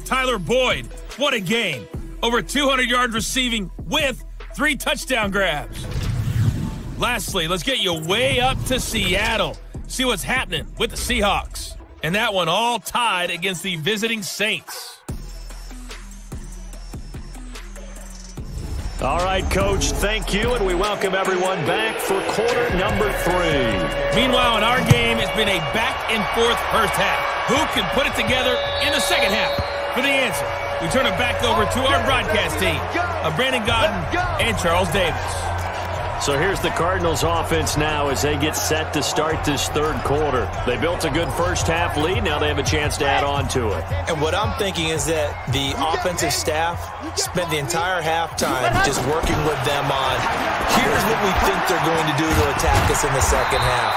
Tyler Boyd, what a game. Over 200 yards receiving with 3 touchdown grabs. Lastly, let's get you way up to Seattle. See what's happening with the Seahawks. And that one all tied against the visiting Saints. All right, Coach, thank you, and we welcome everyone back for quarter number 3. Meanwhile, in our game, it's been a back-and-forth first half. Who can put it together in the second half? For the answer, we turn it back over to our broadcast team of Brandon Godden and Charles Davis. So here's the Cardinals offense now as they get set to start this third quarter. They built a good first half lead. Now they have a chance to add on to it. And what I'm thinking is that the offensive staff spent the entire halftime just working with them on, here's what we think they're going to do to attack us in the second half.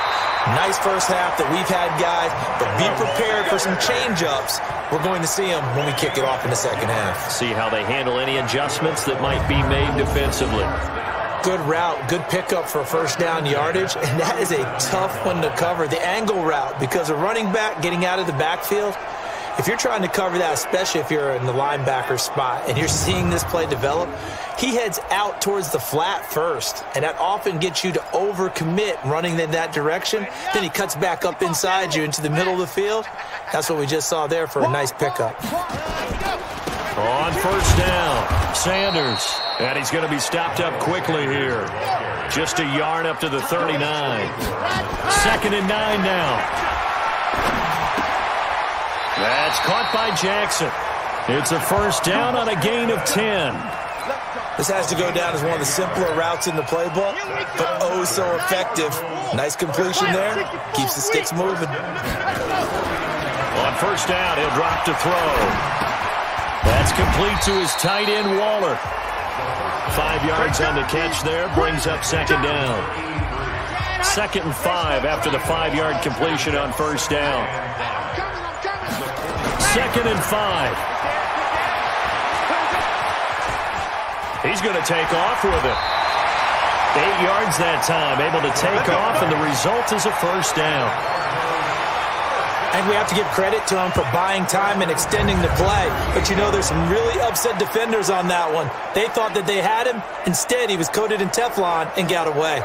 Nice first half that we've had, guys, but be prepared for some change-ups. We're going to see them when we kick it off in the second half. See how they handle any adjustments that might be made defensively. Good route, good pickup for first down yardage, and that is a tough one to cover, the angle route, because a running back getting out of the backfield, if you're trying to cover that, especially if you're in the linebacker spot and you're seeing this play develop, he heads out towards the flat first, and that often gets you to overcommit running in that direction. Then he cuts back up inside you into the middle of the field. That's what we just saw there for a nice pickup. On first down, Sanders, and he's going to be stopped up quickly here. Just a yard up to the 39. 2nd and 9 now. That's caught by Jackson. It's a first down on a gain of 10. This has to go down as one of the simpler routes in the playbook, but oh so effective. Nice completion there. Keeps the sticks moving. On first down, he'll drop to throw. That's complete to his tight end, Waller. 5 yards on the catch there, brings up second down. 2nd and 5 after the 5-yard completion on first down. 2nd and 5. He's he's going to take off with it. 8 yards that time, able to take off, and the result is a first down. And we have to give credit to him for buying time and extending the play. But you know, there's some really upset defenders on that one. They thought that they had him. Instead, he was coated in Teflon and got away.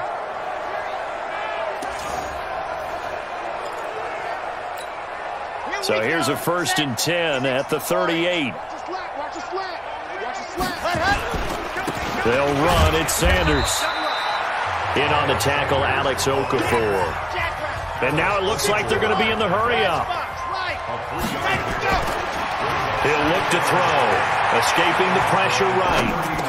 So here's a 1st and 10 at the 38. They'll run. It's Sanders. In on the tackle, Alex Okafor. And now it looks like they're going to be in the hurry-up. He'll look to throw. Escaping the pressure right.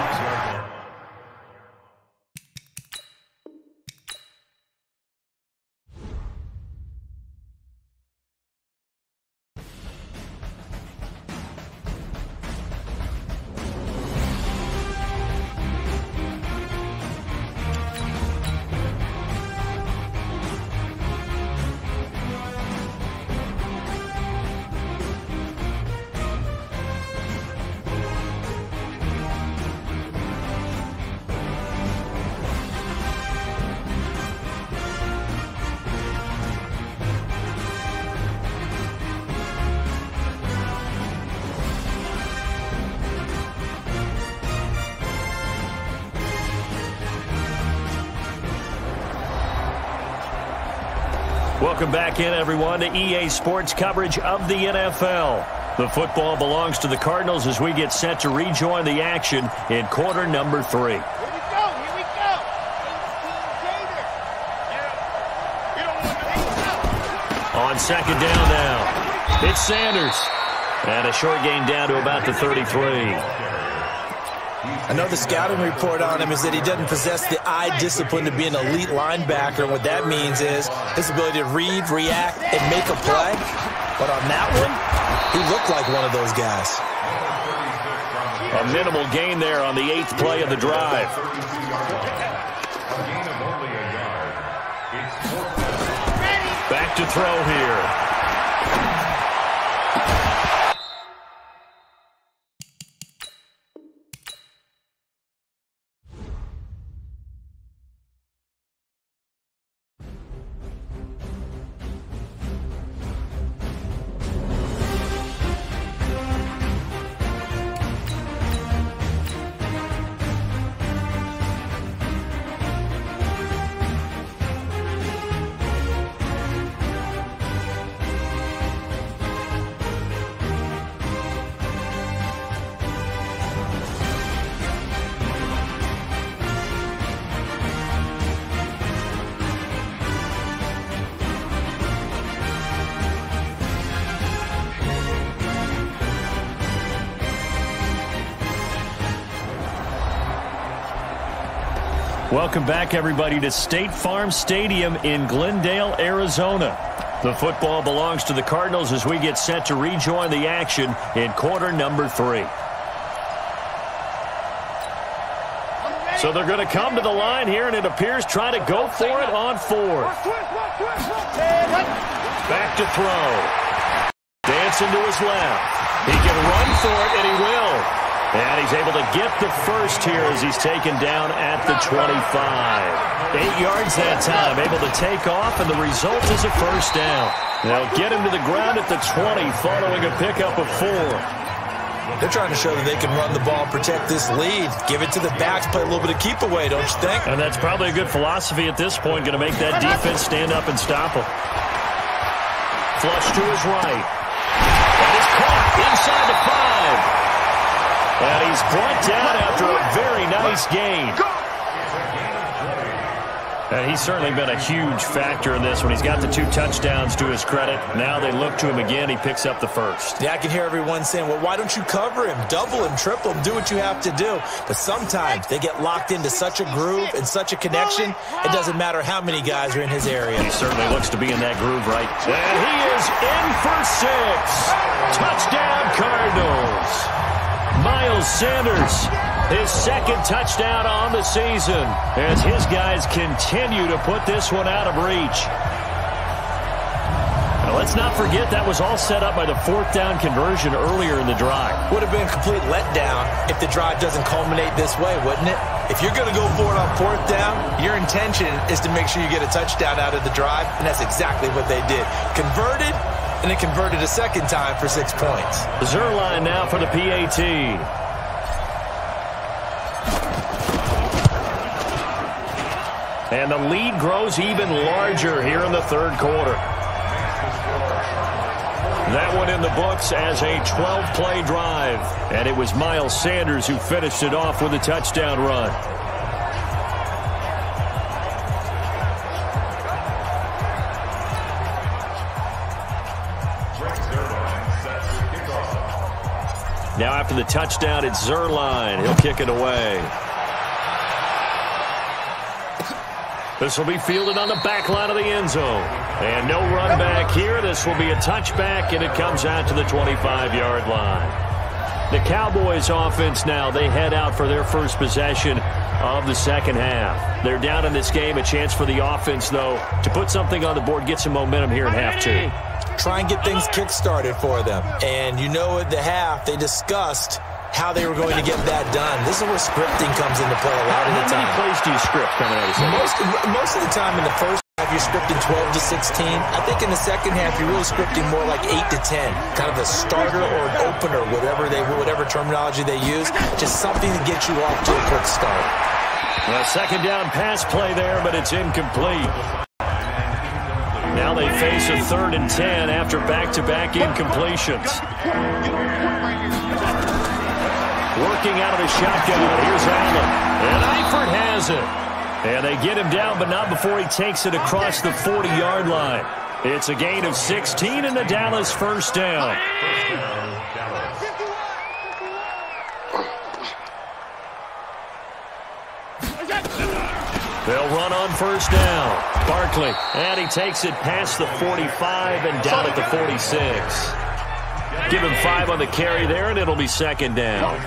Welcome back in, everyone, to EA Sports coverage of the NFL. The football belongs to the Cardinals as we get set to rejoin the action in quarter number 3. Here we go. 18 Gator. On 2nd down now, it's Sanders. And a short gain down to about the 33. I know the scouting report on him is that he doesn't possess the eye discipline to be an elite linebacker. And what that means is his ability to read, react, and make a play. But on that one, he looked like one of those guys. A minimal gain there on the 8th play of the drive. Back to throw here. Welcome back, everybody, to State Farm Stadium in Glendale, Arizona. The football belongs to the Cardinals as we get set to rejoin the action in quarter number 3. So they're going to come to the line here, and it appears trying to go for it on 4th. Back to throw. Dancing to his left. He can run for it, and he will. And he's able to get the first here as he's taken down at the 25. 8 yards that time, able to take off, and the result is a first down. They'll get him to the ground at the 20 following a pickup of 4. They're trying to show that they can run the ball and protect this lead. Give it to the backs, play a little bit of keep away, don't you think? And that's probably a good philosophy at this point, going to make that defense stand up and stop him. Flush to his right. And he's caught inside the 5. And he's brought down after a very nice gain. And he's certainly been a huge factor in this one. He's got the 2 touchdowns to his credit. Now they look to him again. He picks up the first. Yeah, I can hear everyone saying, well, why don't you cover him? Double him, triple him, do what you have to do. But sometimes they get locked into such a groove and such a connection, it doesn't matter how many guys are in his area. He certainly looks to be in that groove, right? And he is in for 6. Touchdown, Cardinals. Miles Sanders, his 2nd touchdown on the season as his guys continue to put this one out of reach. Now, let's not forget that was all set up by the fourth down conversion earlier in the drive. Would have been a complete letdown if the drive doesn't culminate this way, wouldn't it? If you're going to go for it on fourth down, your intention is to make sure you get a touchdown out of the drive, and that's exactly what they did. Converted, and then converted a second time for 6 points. Zerline now for the PAT. And the lead grows even larger here in the third quarter. That one in the books as a 12-play drive. And it was Miles Sanders who finished it off with a touchdown run. Now after the touchdown, it's Zerline. He'll kick it away. This will be fielded on the back line of the end zone. And no run back here. This will be a touchback, and it comes out to the 25-yard line. The Cowboys offense now, they head out for their first possession of the second half. They're down in this game. A chance for the offense, though, to put something on the board, get some momentum here in half two. Try and get things kick-started for them. And you know at the half, they discussed how they were going to get that done. This is where scripting comes into play a lot of the time. How many plays do you script coming out of Most of the time in the first half, you're scripting 12 to 16. I think in the second half, you're really scripting more like 8 to 10. Kind of a starter or an opener, whatever terminology they use. Just something to get you off to a quick start. Well, second down pass play there, but it's incomplete. Now they face a 3rd and 10 after back-to-back incompletions. Working out of the shotgun. Here's Allen. And Eifert has it. And they get him down, but not before he takes it across the 40-yard line. It's a gain of 16 and the Dallas first down. They'll run on first down. Barkley. And he takes it past the 45 and down at the 46. Give him 5 on the carry there, and it'll be second down.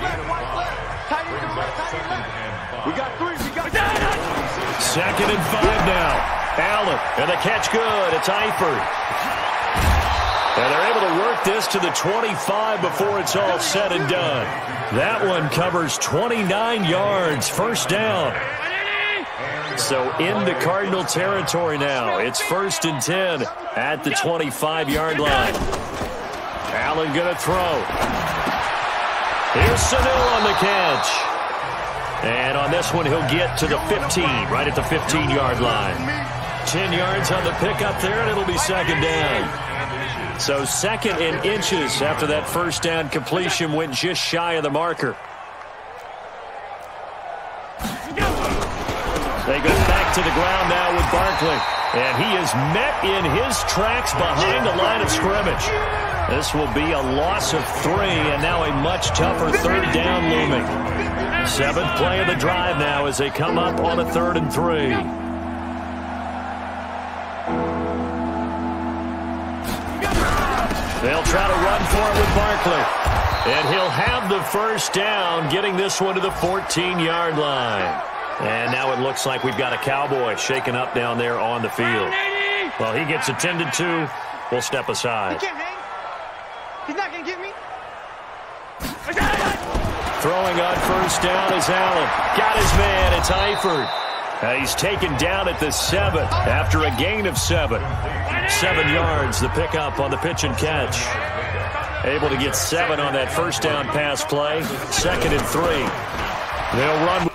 Second and 5 now. Allen, and the catch good. It's Eifert. And they're able to work this to the 25 before it's all said and done. That one covers 29 yards. First down. So into Cardinal territory now. It's 1st and 10 at the 25-yard line. Allen going to throw. Here's Sanu on the catch. And on this one, he'll get to the 15, right at the 15-yard line. 10 yards on the pickup there, and it'll be second down. So second and inches after that first down completion went just shy of the marker. They go back to the ground now with Barkley. And he is met in his tracks behind the line of scrimmage. This will be a loss of 3, and now a much tougher third down looming. 7th play of the drive now as they come up on a 3rd and 3. They'll try to run for it with Barkley. And he'll have the first down, getting this one to the 14-yard line. And now it looks like we've got a Cowboy shaken up down there on the field. Well, he gets attended to. We'll step aside. He can't hang. He's not going to get me. Throwing on first down is Allen. Got his man. It's Eifert. He's taken down at the 7 after a gain of 7. 7 yards, the pickup on the pitch and catch. Able to get 7 on that first down pass play. 2nd and 3. They'll run.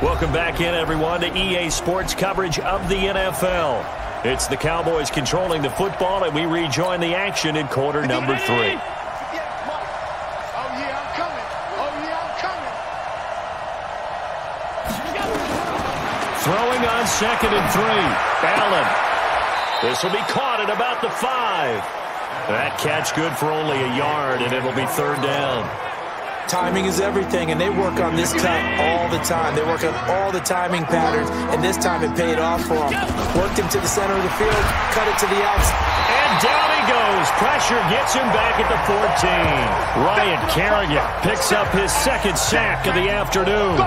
Welcome back in, everyone, to EA Sports coverage of the NFL. It's the Cowboys controlling the football, and we rejoin the action in quarter number 3. Oh, yeah, I'm coming. Oh, yeah, I'm coming. Throwing on 2nd and 3. Allen. This will be caught at about the 5. That catch good for only a yard, and it'll be 3rd down. Timing is everything, and they work on this cut all the time. They work on all the timing patterns, and this time it paid off for them. Worked him to the center of the field, cut it to the outside. And down he goes. Pressure gets him back at the 14. Ryan Kerrigan picks up his 2nd sack of the afternoon.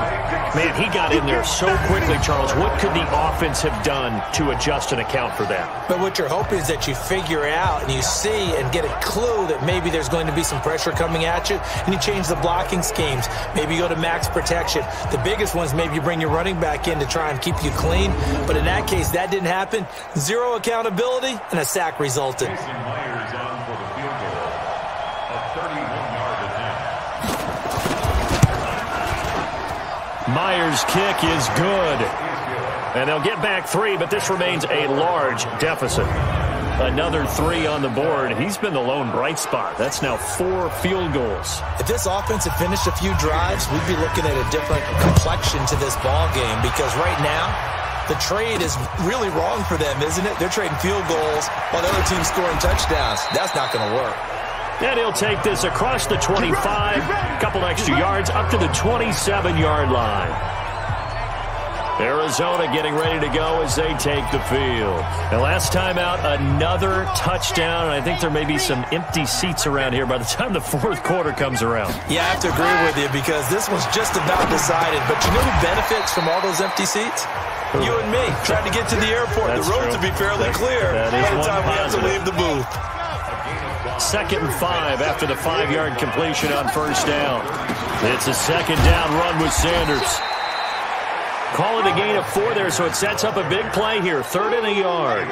Man, he got in there so quickly, Charles. What could the offense have done to adjust and account for that? But what you're hoping is that you figure out and you see and get a clue that maybe there's going to be some pressure coming at you, and you change the blocking schemes. Maybe you go to max protection. The biggest ones, maybe you bring your running back in to try and keep you clean. But in that case, that didn't happen. 0 accountability, and a sack resulted. Myers' kick is good. And they'll get back 3, but this remains a large deficit. Another 3 on the board. He's been the lone bright spot. That's now 4 field goals. If this offense had finished a few drives, we'd be looking at a different complexion to this ball game, because right now, the trade is really wrong for them, isn't it? They're trading field goals while the other team's scoring touchdowns. That's not going to work. And he'll take this across the 25, a couple extra yards, up to the 27-yard line. Arizona getting ready to go as they take the field. And last time out, another touchdown, and I think there may be some empty seats around here by the time the 4th quarter comes around. Yeah, I have to agree with you, because this one's just about decided. But you know who benefits from all those empty seats? You and me, trying to get to the airport. That's the roads true. will be fairly clear by the time we have to leave the booth. 2nd and 5 after the 5-yard completion on 1st down. It's a 2nd down run with Sanders. Call it a gain of 4 there, so it sets up a big play here. 3rd and a yard.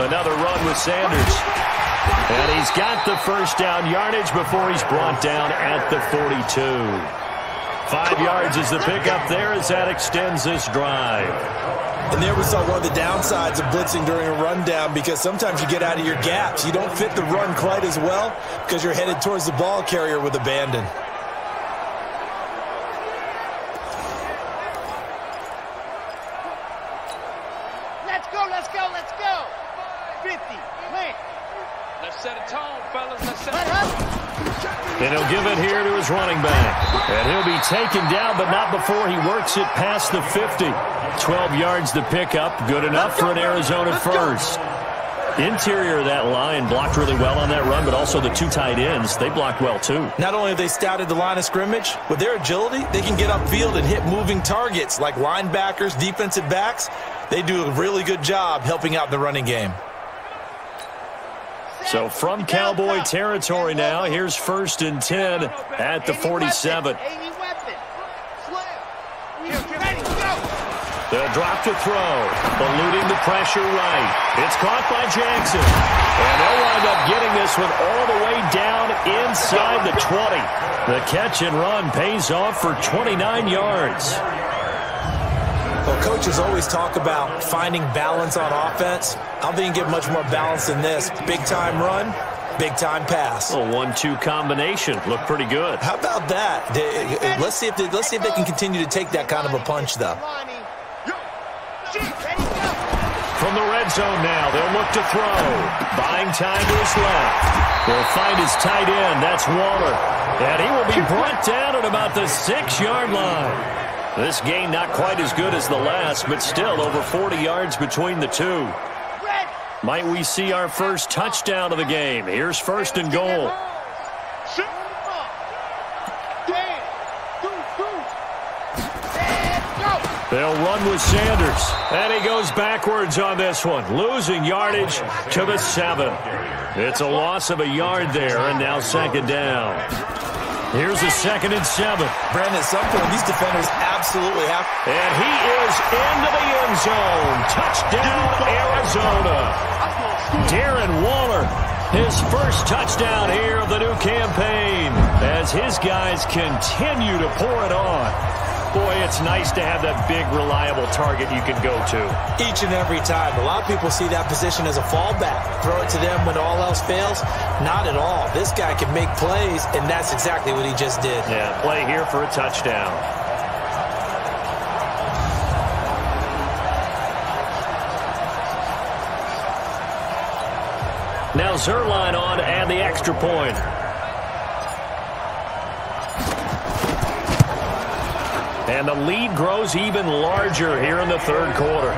Another run with Sanders. And he's got the 1st down yardage before he's brought down at the 42. 5 yards is the pickup there as that extends this drive. And there we saw one of the downsides of blitzing during a rundown, because sometimes you get out of your gaps. You don't fit the run quite as well because you're headed towards the ball carrier with abandon. Let's go, let's go, let's go. 50, plant. Let's set a tone, fellas. Let's set a And he'll give it here to his running back. And he'll be taken down, but not before he works it past the 50. 12 yards to pick up. Good enough for an Arizona first. Interior of that line blocked really well on that run, but also the 2 tight ends, they blocked well too. Not only have they scouted the line of scrimmage, with their agility, they can get upfield and hit moving targets like linebackers, defensive backs. They do a really good job helping out the running game. So from Cowboy territory now, here's 1st and 10 at the 47. They'll drop to throw, eluding the pressure right. It's caught by Jackson. And they'll wind up getting this one all the way down inside the 20. The catch and run pays off for 29 yards. Well, coaches always talk about finding balance on offense. I don't think you get much more balance than this. Big-time run, big-time pass. A 1-2 combination. Looked pretty good. How about that? Let's see if they can continue to take that kind of a punch, though. From the red zone now, they'll look to throw. Buying time to his left. They'll find his tight end. That's Waller. And he will be brought down at about the 6-yard line. This gain not quite as good as the last, but still over 40 yards between the two. Might we see our first touchdown of the game? Here's 1st and goal. They'll run with Sanders. And he goes backwards on this one, losing yardage to the 7. It's a loss of a yard there, and now 2nd down. Here's a 2nd and 7. Brandon, at some point, these defenders absolutely have. And he is into the end zone. Touchdown, Arizona. Darren Waller His first touchdown here of the new campaign as his guys continue to pour it on. Boy, it's nice to have that big, reliable target you can go to. Each and every time. A lot of people see that position as a fallback. Throw it to them when all else fails. Not at all. This guy can make plays, and that's exactly what he just did. Yeah, play here for a touchdown. Now Zerline on and the extra point. And the lead grows even larger here in the third quarter.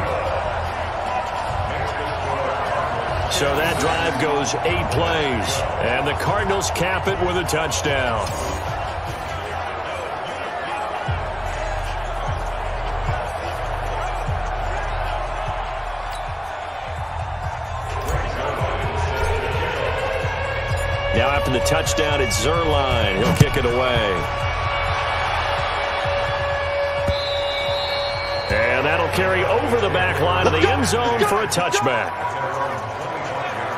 So that drive goes 8 plays. And the Cardinals cap it with a touchdown. Now after the touchdown, it's Zerline. He'll kick it away. And that'll carry over the back line of the end zone for a touchback.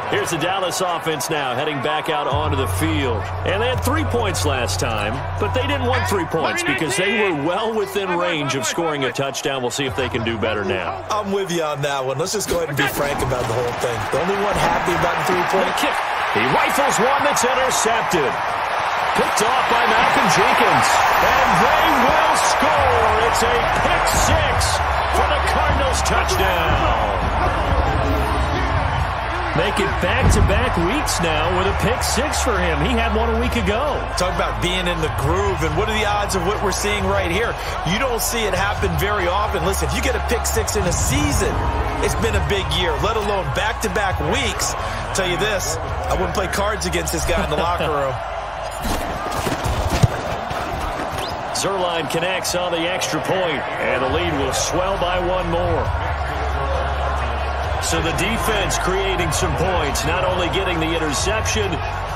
Here's the Dallas offense now heading back out onto the field. And they had 3 points last time, but they didn't want 3 points because they were well within range of scoring a touchdown. We'll see if they can do better now. I'm with you on that one. Let's just go ahead and be frank about the whole thing. The only one happy about the 3-point kick. He rifles one that's intercepted. Picked off by Malcolm Jenkins. And they will score. It's a pick 6 for the Cardinals touchdown. Make it back-to-back weeks now with a pick 6 for him. He had one a week ago. Talk about being in the groove, and what are the odds of what we're seeing right here? You don't see it happen very often. Listen, if you get a pick 6 in a season, it's been a big year, let alone back-to-back weeks. I'll tell you this, I wouldn't play cards against this guy in the locker room. Zerline connects on the extra point, and the lead will swell by 1 more. So the defense creating some points, not only getting the interception,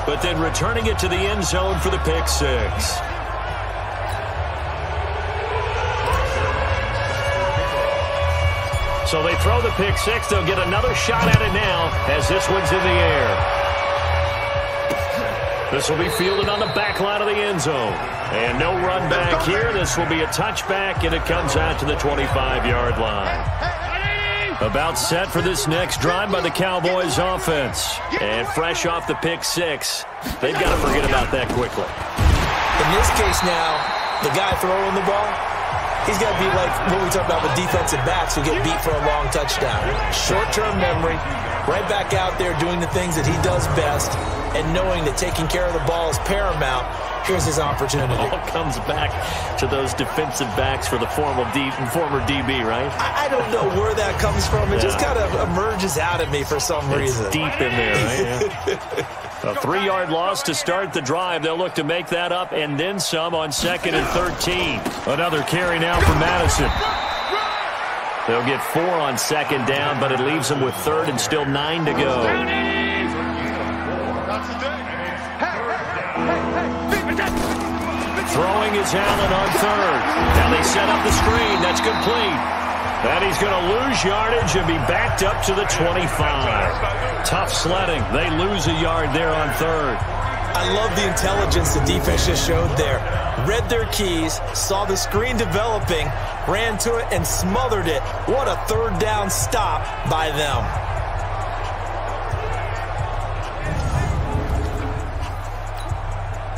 but then returning it to the end zone for the pick 6. So they throw the pick 6. They'll get another shot at it now as this one's in the air. This will be fielded on the back line of the end zone. And no run back here. This will be a touchback, and it comes out to the 25-yard line. About set for this next drive by the Cowboys offense. And fresh off the pick 6, they've got to forget about that quickly. In this case now, the guy throwing the ball, he's got to be like what we talk about with defensive backs who get beat for a long touchdown. Short-term memory, right back out there doing the things that he does best, and knowing that taking care of the ball is paramount. Here's his opportunity. It all comes back to those defensive backs for the former DB, right? I don't know where that comes from. It just kind of emerges out of me for some reason. It's deep in there, right? Yeah. A 3-yard loss to start the drive. They'll look to make that up and then some on 2nd and 13. Another carry now for Madison. They'll get 4 on 2nd down, but it leaves them with 3rd and still 9 to go. Throwing is Allen on 3rd. Now they set up the screen. That's complete. And he's going to lose yardage and be backed up to the 25. Tough sledding. They lose a yard there on 3rd. I love the intelligence the defense just showed there. Read their keys, saw the screen developing, ran to it, and smothered it. What a 3rd down stop by them.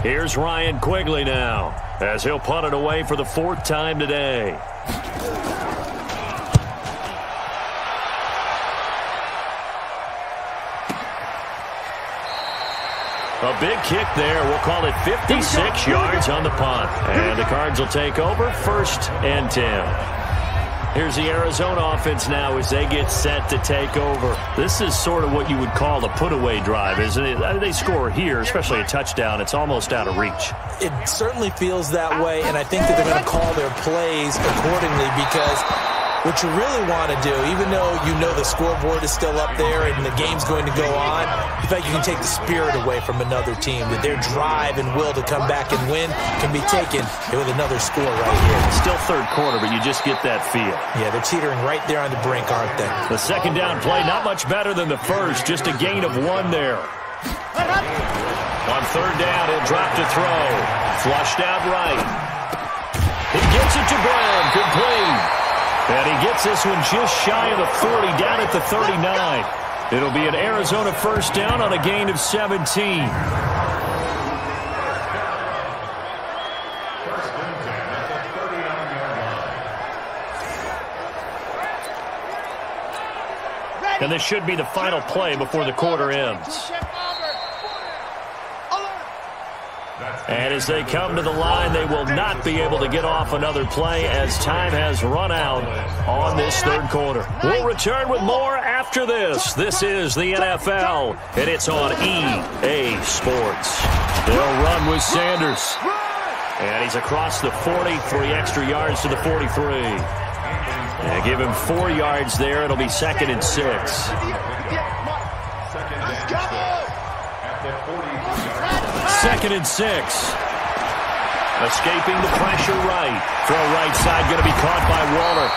Here's Ryan Quigley now, as he'll punt it away for the 4th time today. A big kick there. We'll call it 56 yards on the punt. And the Cards will take over 1st and 10. Here's the Arizona offense now as they get set to take over. This is sort of what you would call a put-away drive, isn't it? They score here, especially a touchdown. It's almost out of reach. It certainly feels that way, and I think that they're going to call their plays accordingly because what you really want to do, even though you know the scoreboard is still up there and the game's going to go on, in fact, you can take the spirit away from another team, that their drive and will to come back and win can be taken with another score right here. Still 3rd quarter, but you just get that feel. Yeah, they're teetering right there on the brink, aren't they? The 2nd down play, not much better than the 1st, just a gain of 1 there. On third down, he'll drop to throw. Flushed out right. He gets it to Brown, complete. And he gets this one just shy of the 40, down at the 39. It'll be an Arizona first down on a gain of 17. And this should be the final play before the quarter ends. And as they come to the line, they will not be able to get off another play as time has run out on this third quarter. We'll return with more after this. This is the NFL, and it's on EA Sports. They'll run with Sanders. And he's across the 40, 3 extra yards to the 43. And give him 4 yards there. It'll be 2nd and 6. Second and 6. Escaping the pressure right. Throw right side going to be caught by Waller.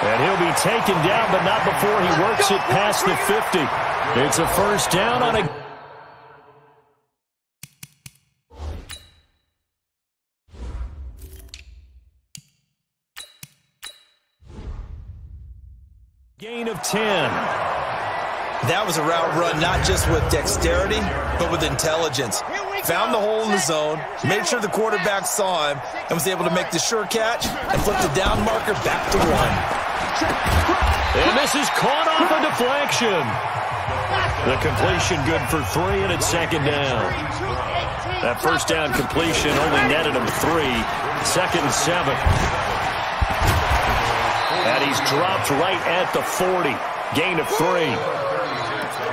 And he'll be taken down, but not before he works it past the 50. It's a first down on a... gain of 10. That was a route run not just with dexterity, but with intelligence. Found the hole in the zone, made sure the quarterback saw him, and was able to make the sure catch and flip the down marker back to 1. And this is caught off a deflection. The completion good for 3, and it's 2nd down. That first down completion only netted him 3. 2nd and 7. And he's dropped right at the 40. Gain of 3.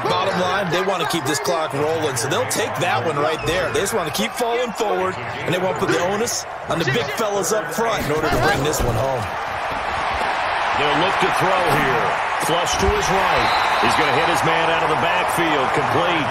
Bottom line, they want to keep this clock rolling, so they'll take that one right there. They just want to keep falling forward, and they won't put the onus on the big fellas up front in order to bring this one home. They'll look to throw here. Flush to his right. He's going to hit his man out of the backfield. Complete.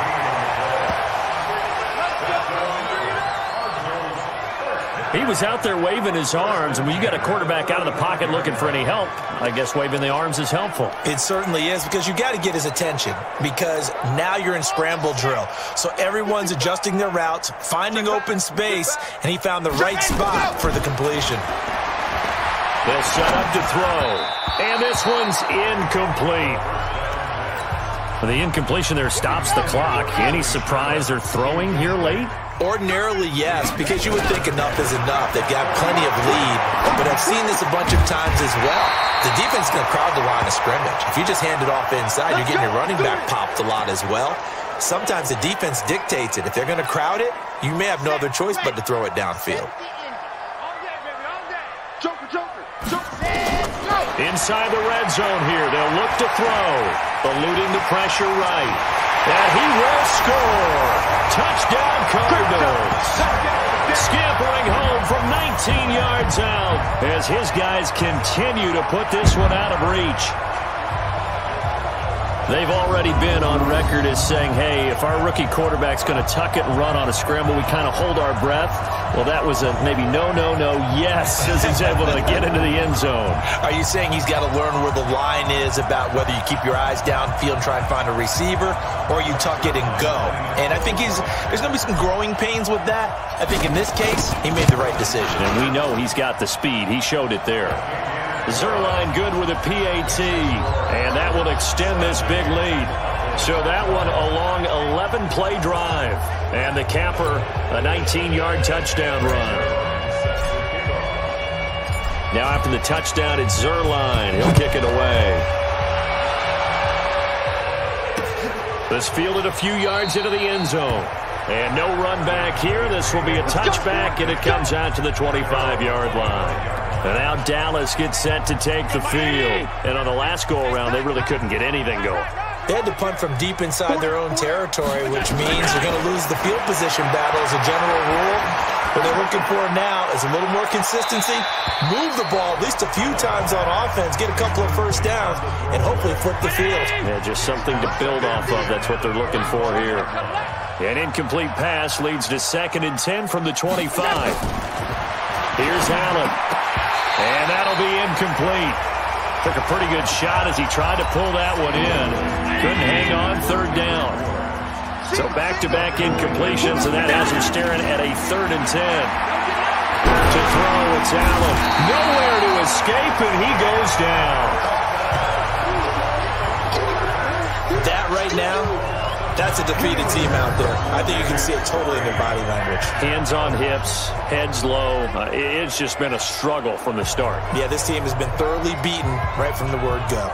He was out there waving his arms, and when you got a quarterback out of the pocket looking for any help, I guess waving the arms is helpful. It certainly is, because you got to get his attention, because now you're in scramble drill. So everyone's adjusting their routes, finding open space, and he found the right spot for the completion. They'll set up to throw, and this one's incomplete. The incompletion there stops the clock. Any surprise they're throwing here late? Ordinarily, yes, because you would think enough is enough. They've got plenty of lead, but I've seen this a bunch of times as well. The defense is going to crowd the line of scrimmage. If you just hand it off inside, you're getting your running back popped a lot as well. Sometimes the defense dictates it. If they're going to crowd it, you may have no other choice but to throw it downfield. Inside the red zone here, they'll look to throw, eluding the pressure right. And he will score. Touchdown, Cardinals. Scampering home from 19 yards out as his guys continue to put this one out of reach. They've already been on record as saying, hey, if our rookie quarterback's going to tuck it and run on a scramble, we kind of hold our breath. Well, that was a maybe no, yes, as he's able to get into the end zone. Are you saying he's got to learn where the line is about whether you keep your eyes downfield and try and find a receiver, or you tuck it and go? And I think there's going to be some growing pains with that. I think in this case, he made the right decision. And we know he's got the speed. He showed it there. Zerline good with a PAT, and that will extend this big lead. So that one a long 11-play drive, and the capper, a 19-yard touchdown run. Now after the touchdown, it's Zerline. He'll kick it away. This fielded a few yards into the end zone. And no run back here. This will be a touchback, and it comes out to the 25-yard line. And now Dallas gets set to take the field. And on the last go-around, they really couldn't get anything going. They had to punt from deep inside their own territory, which means they're going to lose the field position battle as a general rule. What they're looking for now is a little more consistency, move the ball at least a few times on offense, get a couple of first downs, and hopefully flip the field. Yeah, just something to build off of. That's what they're looking for here. An incomplete pass leads to 2nd and 10 from the 25. Here's Allen. And that'll be incomplete. Took a pretty good shot as he tried to pull that one in. Couldn't hang on, 3rd down. So back-to-back incompletions, and that has him staring at a 3rd and 10. To throw, it's Allen. Nowhere to escape, and he goes down. That right now, that's a defeated team out there. I think you can see it totally in their body language. Hands on hips, heads low. It's just been a struggle from the start. Yeah, this team has been thoroughly beaten right from the word go.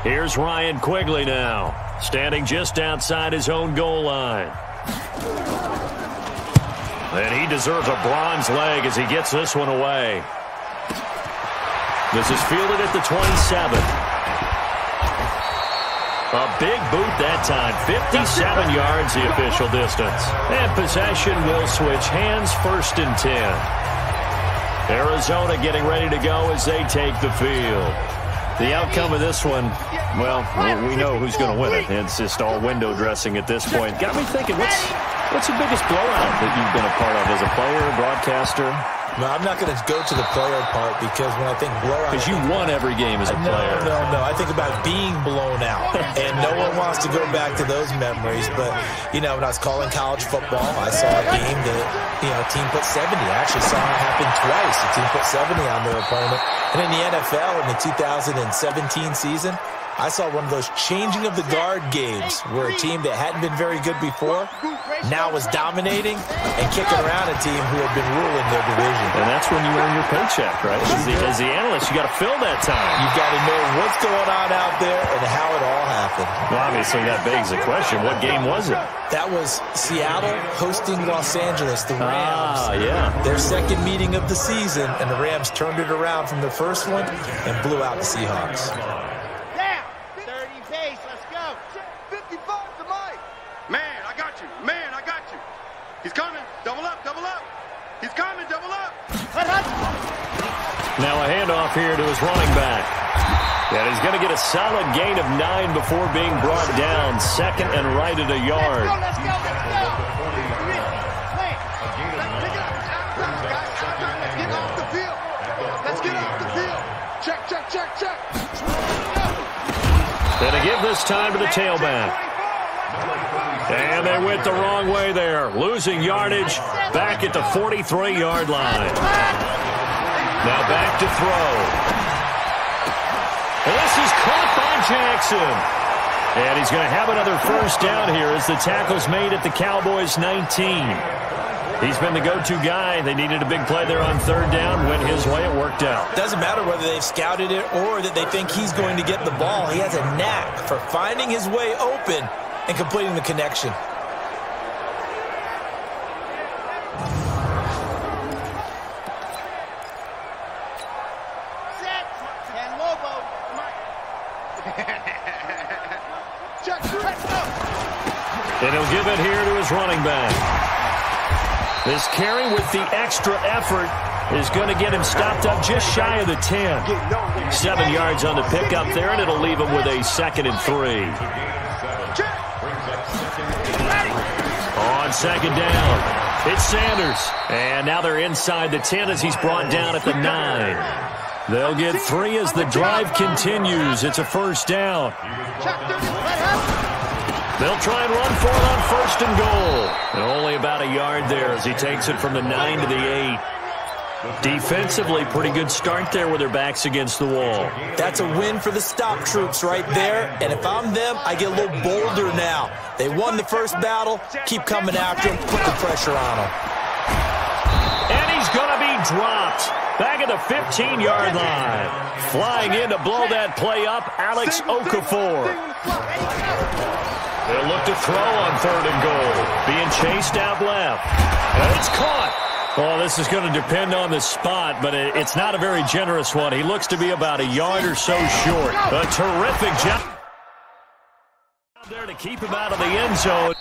Here's Ryan Quigley now, standing just outside his own goal line. And he deserves a bronze leg as he gets this one away. This is fielded at the 27. A big boot that time. 57 yards the official distance. And possession will switch hands, 1st and 10. Arizona getting ready to go as they take the field. The outcome of this one, well, we know who's going to win it. It's just all window dressing at this point. Got me thinking, what's the biggest blowout that you've been a part of as a player, broadcaster? No, I'm not going to go to the player part because when I think blowout... Because you won every game as a player. No. I think about being blown out. And no one wants to go back to those memories. But, you know, when I was calling college football, I saw a game that, you know, a team put 70. I actually saw it happen twice. A team put 70 on their opponent. And in the NFL, in the 2017 season, I saw one of those changing of the guard games where a team that hadn't been very good before now was dominating and kicking around a team who had been ruling their division. And that's when you earn your paycheck, right? As the analyst, you got to fill that time. You've got to know what's going on out there and how it all happened. Well, obviously, that begs the question, what game was it? That was Seattle hosting Los Angeles, the Rams. Yeah. Their second meeting of the season, and the Rams turned it around from their first one and blew out the Seahawks. Down. 30 pace. Let's go. 55 to Mike. Man, I got you. Man, I got you. He's coming. Double up, double up. He's coming, double up. Now a handoff here to his running back. And he's going to get a solid gain of 9 before being brought down. 2nd and right at a yard. Let's go. Let's get off the field. Check. And to give this time to the tailback. And they went the wrong way there. Losing yardage back at the 43-yard line. Now back to throw. And this is caught by Jackson. And he's going to have another first down here as the tackle's made at the Cowboys' 19. He's been the go-to guy. They needed a big play there on 3rd down. Went his way. It worked out. Doesn't matter whether they've scouted it or that they think he's going to get the ball. He has a knack for finding his way open and completing the connection. Set. And Lobo. Let's go. And he'll give it here to his running back. This carry with the extra effort is going to get him stopped up just shy of the 10. 7 yards on the pickup there, and it'll leave him with a 2nd and 3. On 2nd down, it's Sanders. And now they're inside the 10 as he's brought down at the 9. They'll get 3 as the drive continues. It's a first down. They'll try and run for it on 1st and goal. And only about a yard there as he takes it from the 9 to the 8. Defensively, pretty good start there with their backs against the wall. That's a win for the stop troops right there. And if I'm them, I get a little bolder now. They won the first battle. Keep coming after him. Put the pressure on him. And he's going to be dropped back at the 15-yard line. Flying in to blow that play up, Alex Okafor. They'll look to throw on 3rd and goal. Being chased out left. And it's caught. Well, this is going to depend on the spot, but it's not a very generous one. He looks to be about a yard or so short. A terrific job there to keep him out of the end zone.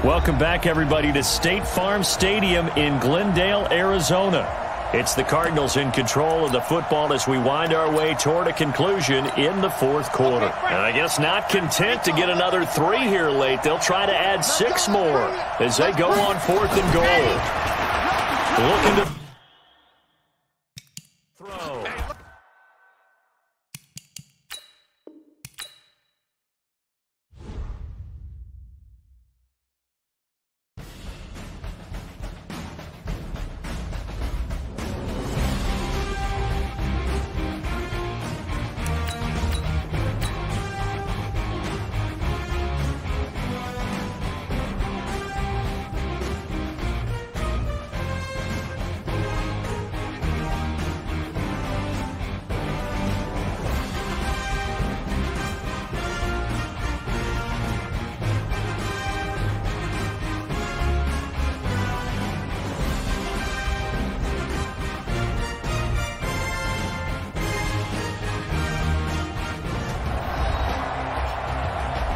Welcome back, everybody, to State Farm Stadium in Glendale, Arizona. It's the Cardinals in control of the football as we wind our way toward a conclusion in the fourth quarter. And I guess not content to get another 3 here late. They'll try to add 6 more as they go on 4th and goal. Looking to throw.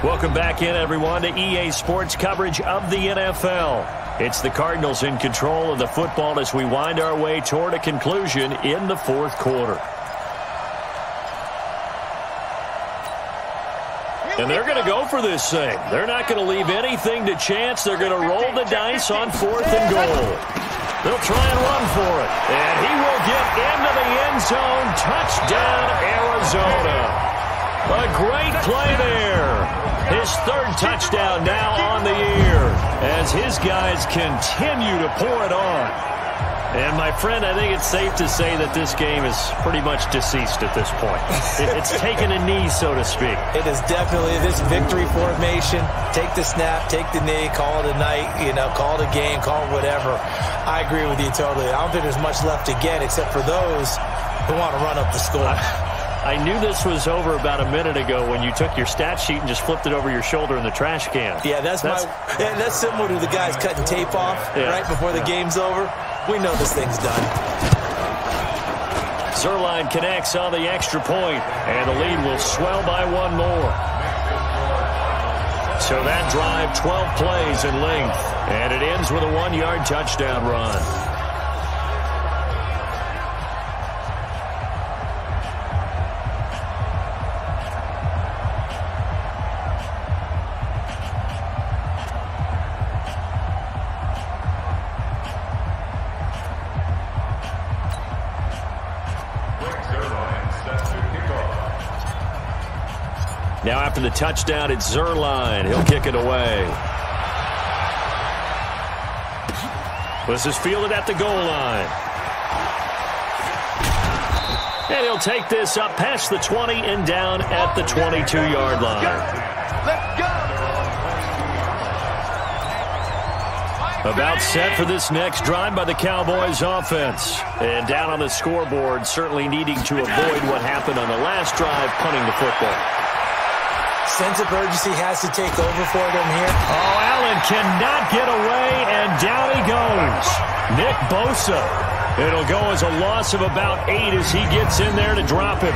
Welcome back in, everyone, to EA Sports coverage of the NFL. It's the Cardinals in control of the football as we wind our way toward a conclusion in the fourth quarter. And they're going to go for this thing. They're not going to leave anything to chance. They're going to roll the dice on 4th and goal. They'll try and run for it. And he will get into the end zone. Touchdown, Arizona. A great play there. His 3rd touchdown now on the year as his guys continue to pour it on. And, my friend, I think it's safe to say that this game is pretty much deceased at this point. It's taken a knee, so to speak. It is definitely this victory formation. Take the snap, take the knee, call it a night, call it a game, call it whatever. I agree with you totally. I don't think there's much left to get except for those who want to run up the score. I knew this was over about a minute ago when you took your stat sheet and just flipped it over your shoulder in the trash can. Yeah, that's similar to the guys cutting tape off right before the game's over. We know this thing's done. Zerline connects on the extra point, and the lead will swell by 1 more. So that drive, 12 plays in length, and it ends with a 1-yard touchdown run. Now after the touchdown, it's Zerline. He'll kick it away. This is fielded at the goal line. And he'll take this up past the 20 and down at the 22-yard line. Let's go. About set for this next drive by the Cowboys offense. And down on the scoreboard, certainly needing to avoid what happened on the last drive, punting the football. Sense of urgency has to take over for them here. Oh, Allen cannot get away, and down he goes. Nick Bosa. It'll go as a loss of about 8 as he gets in there to drop him.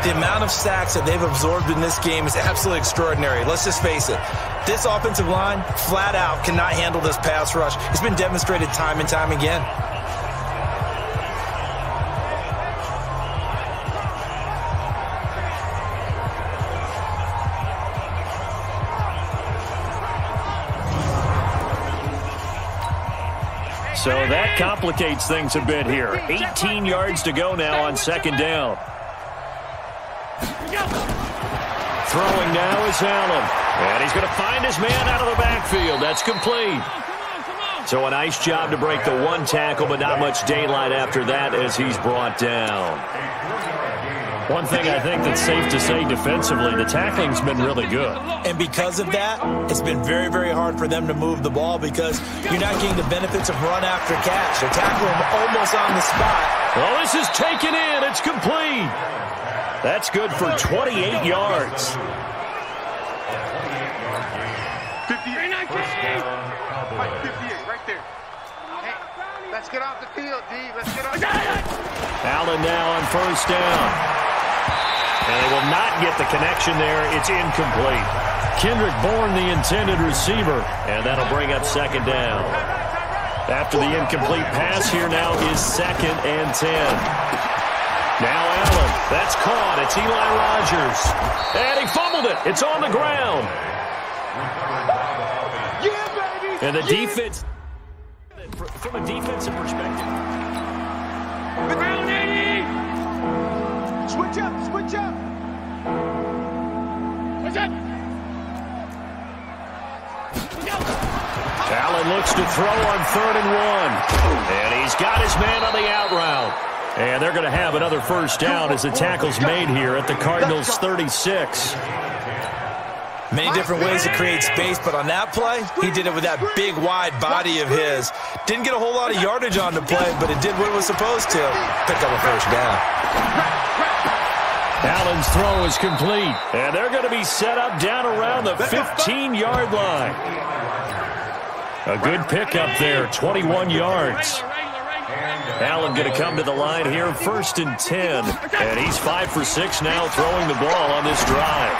The amount of sacks that they've absorbed in this game is absolutely extraordinary. Let's just face it. This offensive line, flat out, cannot handle this pass rush. It's been demonstrated time and time again. So that complicates things a bit here. 18 yards to go now on 2nd down. Throwing now is Allen. And he's going to find his man out of the backfield. That's complete. So a nice job to break the 1 tackle, but not much daylight after that as he's brought down. One thing I think that's safe to say defensively, the tackling's been really good. And because of that, it's been very, very hard for them to move the ball because you're not getting the benefits of run after catch. They're tackling almost on the spot. Well, this is taken in. It's complete. That's good for 28 yards. 58. 58, right there. Hey, let's get off the field, D. Let's get off the field. Allen now on 1st down. And they will not get the connection there. It's incomplete. Kendrick Bourne, the intended receiver, and that'll bring up second down. After the incomplete pass, here now is 2nd and 10. Now Allen. That's caught. It's Eli Rogers. And he fumbled it. It's on the ground. Yeah, baby. And the defense, from a defensive perspective. Switch up, switch up. Switch up. Allen looks to throw on 3rd and 1. And he's got his man on the out route. And they're going to have another first down as the tackle's made here at the Cardinals 36. Many different ways to create space, but on that play, he did it with that big, wide body of his. Didn't get a whole lot of yardage on the play, but it did what it was supposed to. Picked up a first down. Allen's throw is complete. And they're going to be set up down around the 15-yard line. A good pickup there, 21 yards. Allen going to come to the line here, 1st and 10. And he's 5 for 6 now throwing the ball on this drive.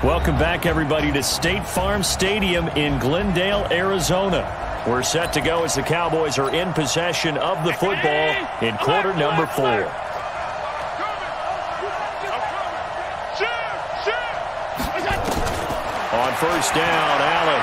Welcome back, everybody, to State Farm Stadium in Glendale, Arizona. We're set to go as the Cowboys are in possession of the football in quarter number 4. On first down, Allen.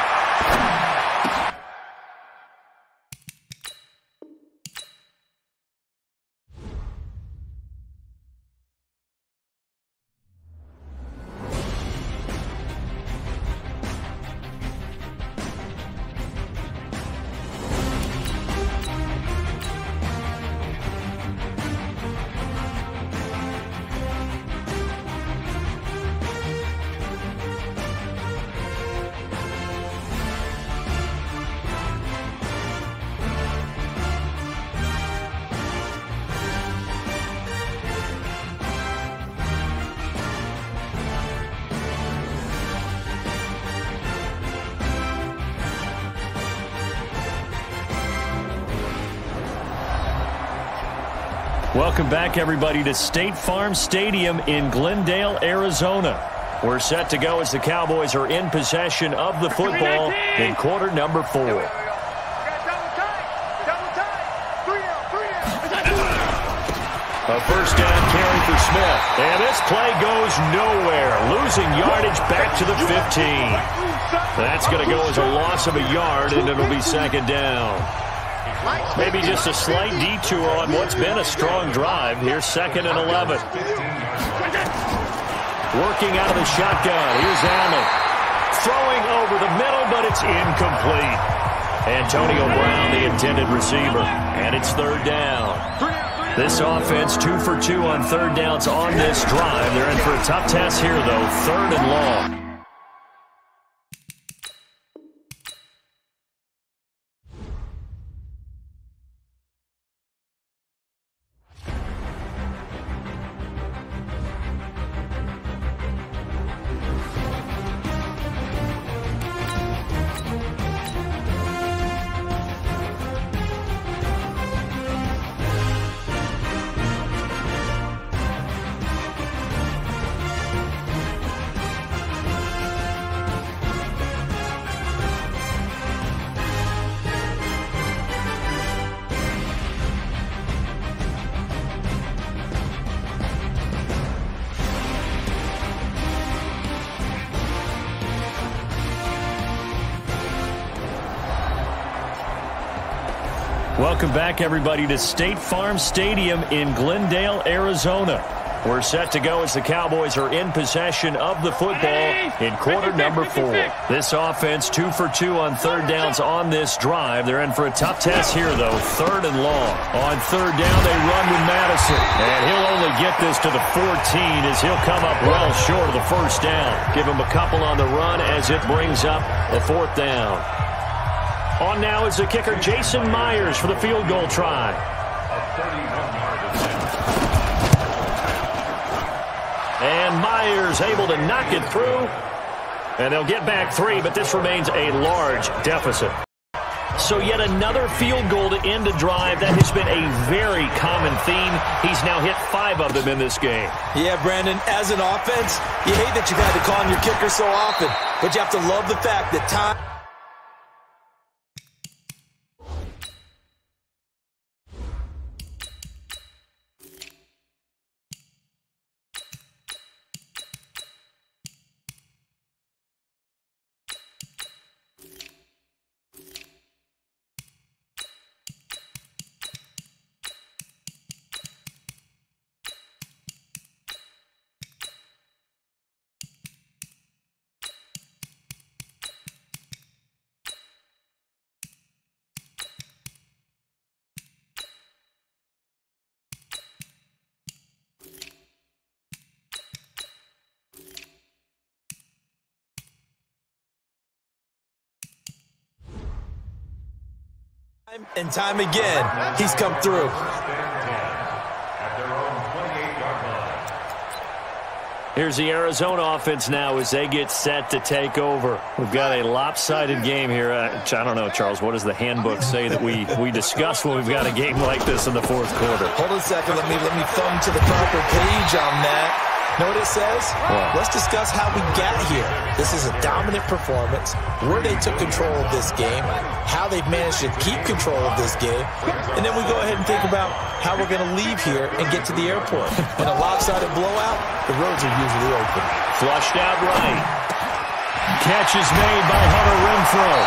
Welcome back, everybody, to State Farm Stadium in Glendale, Arizona. We're set to go as the Cowboys are in possession of the football in quarter number 4. Double tight. 3 out. A first down carry for Smith. And this play goes nowhere. Losing yardage back to the 15. That's going to go as a loss of a yard, and it'll be second down. Maybe just a slight detour on what's been a strong drive. Here's 2nd and 11. Working out of the shotgun. Here's Allen. Throwing over the middle, but it's incomplete. Antonio Brown, the intended receiver. And it's 3rd down. This offense 2 for 2 on 3rd downs on this drive. They're in for a tough test here, though. 3rd and long. welcome back, everybody, to State Farm Stadium in Glendale, Arizona. We're set to go as the Cowboys are in possession of the football in quarter number 4. This offense 2 for 2 on third downs on this drive. They're in for a tough test here, though. 3rd and long. On third down, they run with Madison. And he'll only get this to the 14 as he'll come up well short of the first down. Give him a couple on the run as it brings up a 4th down. On now is the kicker, Jason Myers, for the field goal try. And Myers able to knock it through. And they'll get back 3, but this remains a large deficit. So yet another field goal to end a drive. That has been a very common theme. He's now hit 5 of them in this game. Yeah, Brandon, as an offense, you hate that you've had to call on your kicker so often. But you have to love the fact that time... And time again, he's come through. Here's the Arizona offense now as they get set to take over. We've got a lopsided game here. I don't know, Charles, what does the handbook say that we discuss when we've got a game like this in the 4th quarter? Hold on a second. Let me thumb to the proper page on that. Know what it says? What? Let's discuss how we got here. This is a dominant performance, where they took control of this game, how they've managed to keep control of this game, and then we go ahead and think about how we're going to leave here and get to the airport. In a lopsided blowout, the roads are usually open. Flushed out right. Catch is made by Hunter Renfrow.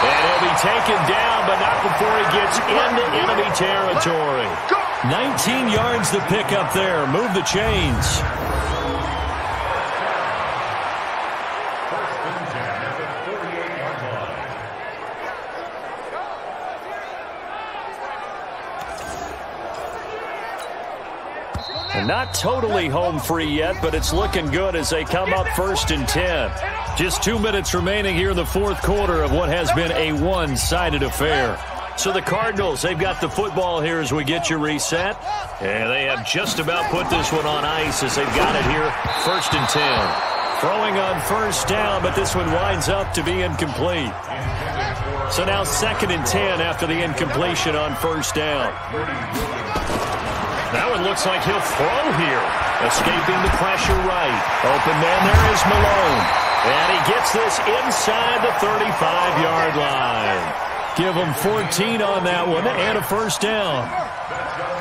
And he'll be taken down, but not before he gets into enemy territory. 19 yards to pick up there. Move the chains. And not totally home free yet, but it's looking good as they come up 1st and 10. Just 2 minutes remaining here in the 4th quarter of what has been a one-sided affair. So the Cardinals, they've got the football here as we get you reset. And they have just about put this one on ice as they've got it here, 1st and 10. Throwing on first down, but this one winds up to be incomplete. So now 2nd and 10 after the incompletion on first down. Now it looks like he'll throw here. Escaping the pressure right. Open man, there is Malone. And he gets this inside the 35-yard line. Give him 14 on that one and a first down.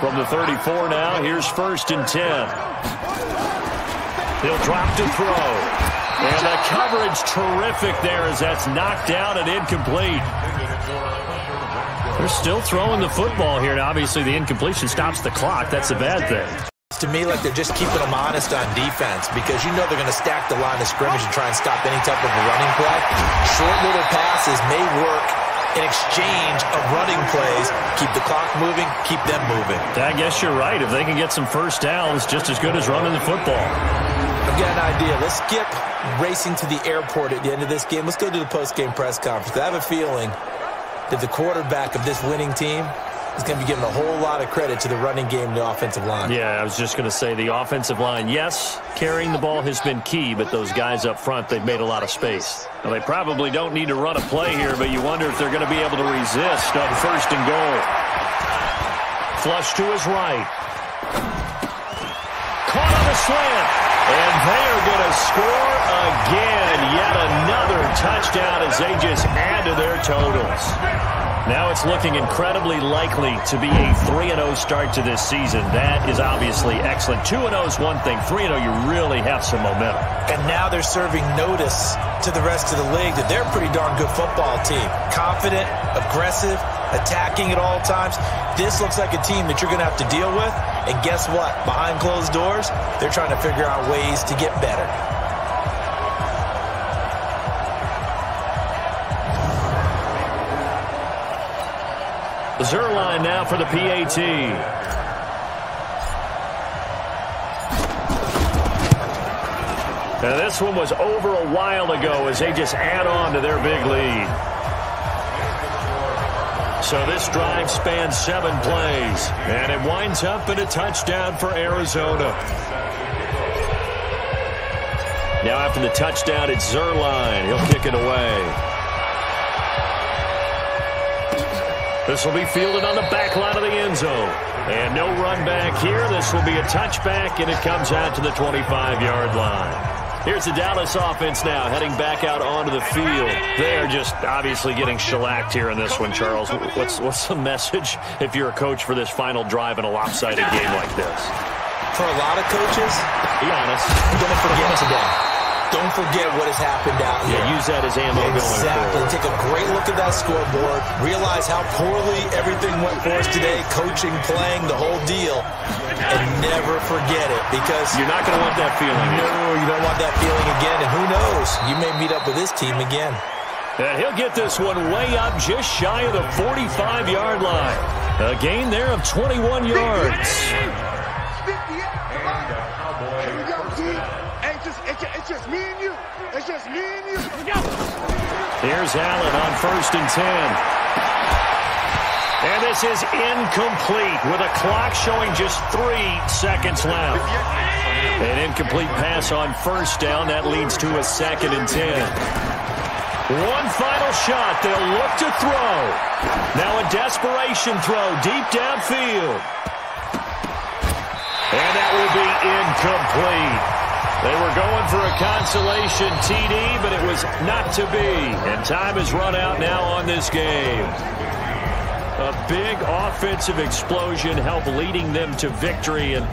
From the 34 now, here's 1st and 10. He'll drop to throw. And the coverage terrific there as that's knocked out and incomplete. They're still throwing the football here. Now, obviously, the incompletion stops the clock. That's a bad thing. To me, like they're just keeping them honest on defense because you know they're going to stack the line of scrimmage and try and stop any type of a running play. Short little passes may work in exchange of running plays. Keep the clock moving, keep them moving. I guess you're right. If they can get some first downs, just as good as running the football. I've got an idea. Let's skip racing to the airport at the end of this game. Let's go to the post-game press conference. I have a feeling that the quarterback of this winning team is going to be given a whole lot of credit to the running game and the offensive line. Yeah, I was just going to say the offensive line, yes, carrying the ball has been key, but those guys up front, they've made a lot of space. Now, they probably don't need to run a play here, but you wonder if they're going to be able to resist on 1st and goal. Flush to his right. Caught on the slant. And they are going to score again. Yet another touchdown as they just add to their totals. Now it's looking incredibly likely to be a 3-0 start to this season. That is obviously excellent. 2-0 is one thing. 3-0, you really have some momentum. And now they're serving notice to the rest of the league that they're a pretty darn good football team. Confident, aggressive, attacking at all times. This looks like a team that you're going to have to deal with. And guess what? Behind closed doors, they're trying to figure out ways to get better. Zerline now for the PAT. Now this one was over a while ago as they just add on to their big lead. So this drive spans 7 plays, and it winds up in a touchdown for Arizona. Now after the touchdown, it's Zerline. He'll kick it away. This will be fielded on the back line of the end zone. And no run back here. This will be a touchback, and it comes out to the 25-yard line. Here's the Dallas offense now heading back out onto the field. They are just obviously getting shellacked here in this one, Charles. What's the message if you're a coach for this final drive in a lopsided game like this? For a lot of coaches, be honest, don't forget today. Don't forget what has happened out here. Yeah, use that as ammo going forward. Take a great look at that scoreboard. Realize how poorly everything went for us today. Coaching, playing, the whole deal. And never forget it, because you're not going to want that feeling. No, you don't want that feeling again. And who knows? You may meet up with this team again. And he'll get this one way up just shy of the 45-yard line. A gain there of 21 yards. It's just me and you. It's just me and you. Here's Allen on 1st and 10. And this is incomplete with a clock showing just 3 seconds left. An incomplete pass on 1st down. That leads to a 2nd and 10. One final shot. They'll look to throw. Now a desperation throw deep downfield. And that will be incomplete. They were going for a consolation TD, but it was not to be. And time has run out now on this game. A big offensive explosion helped leading them to victory. And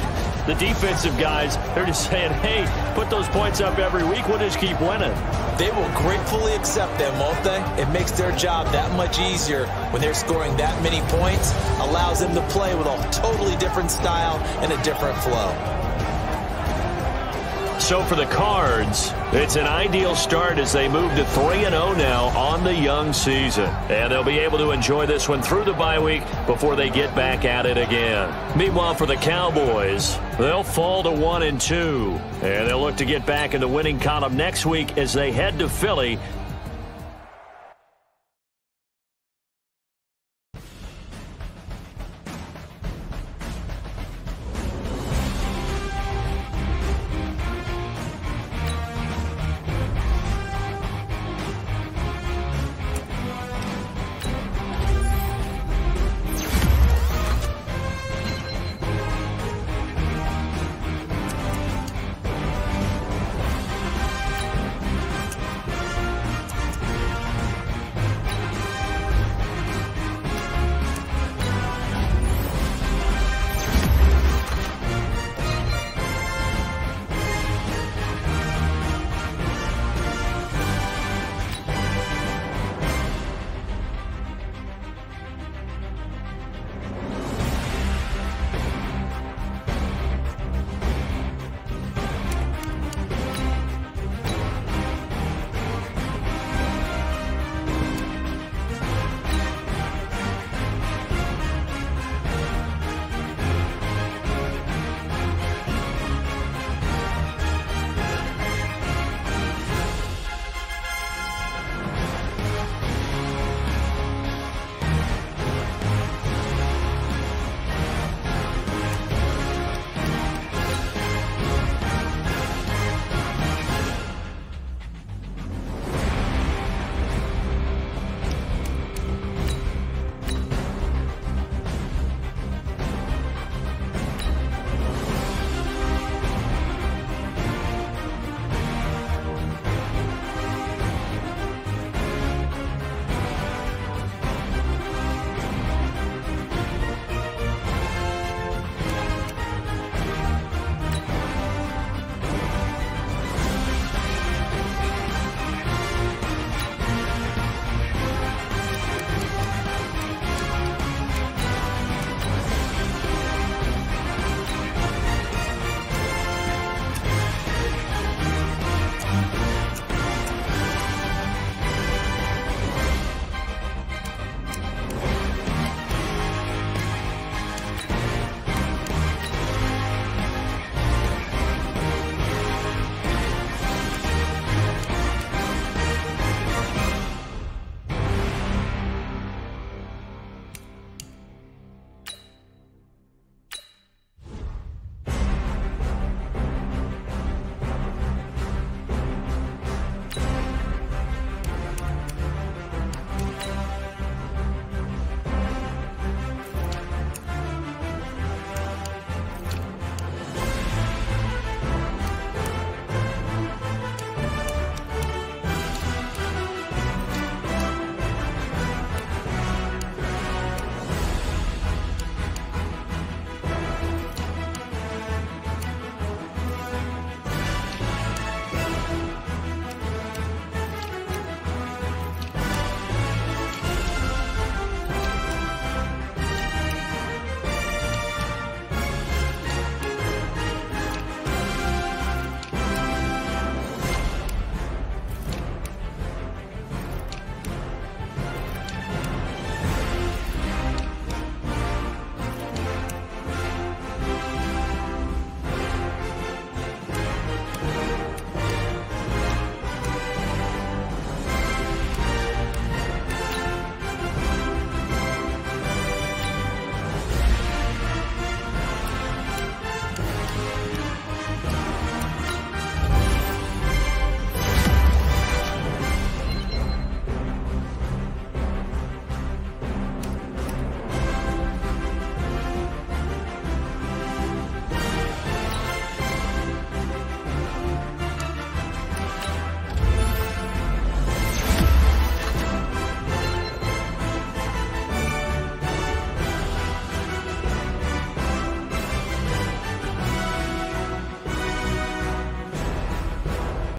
the defensive guys, they're just saying, hey, put those points up every week. We'll just keep winning. They will gratefully accept them, won't they? It makes their job that much easier when they're scoring that many points. Allows them to play with a totally different style and a different flow. So for the Cards, it's an ideal start as they move to 3-0 now on the young season. And they'll be able to enjoy this one through the bye week before they get back at it again. Meanwhile, for the Cowboys, they'll fall to 1-2. And they'll look to get back in the winning column next week as they head to Philly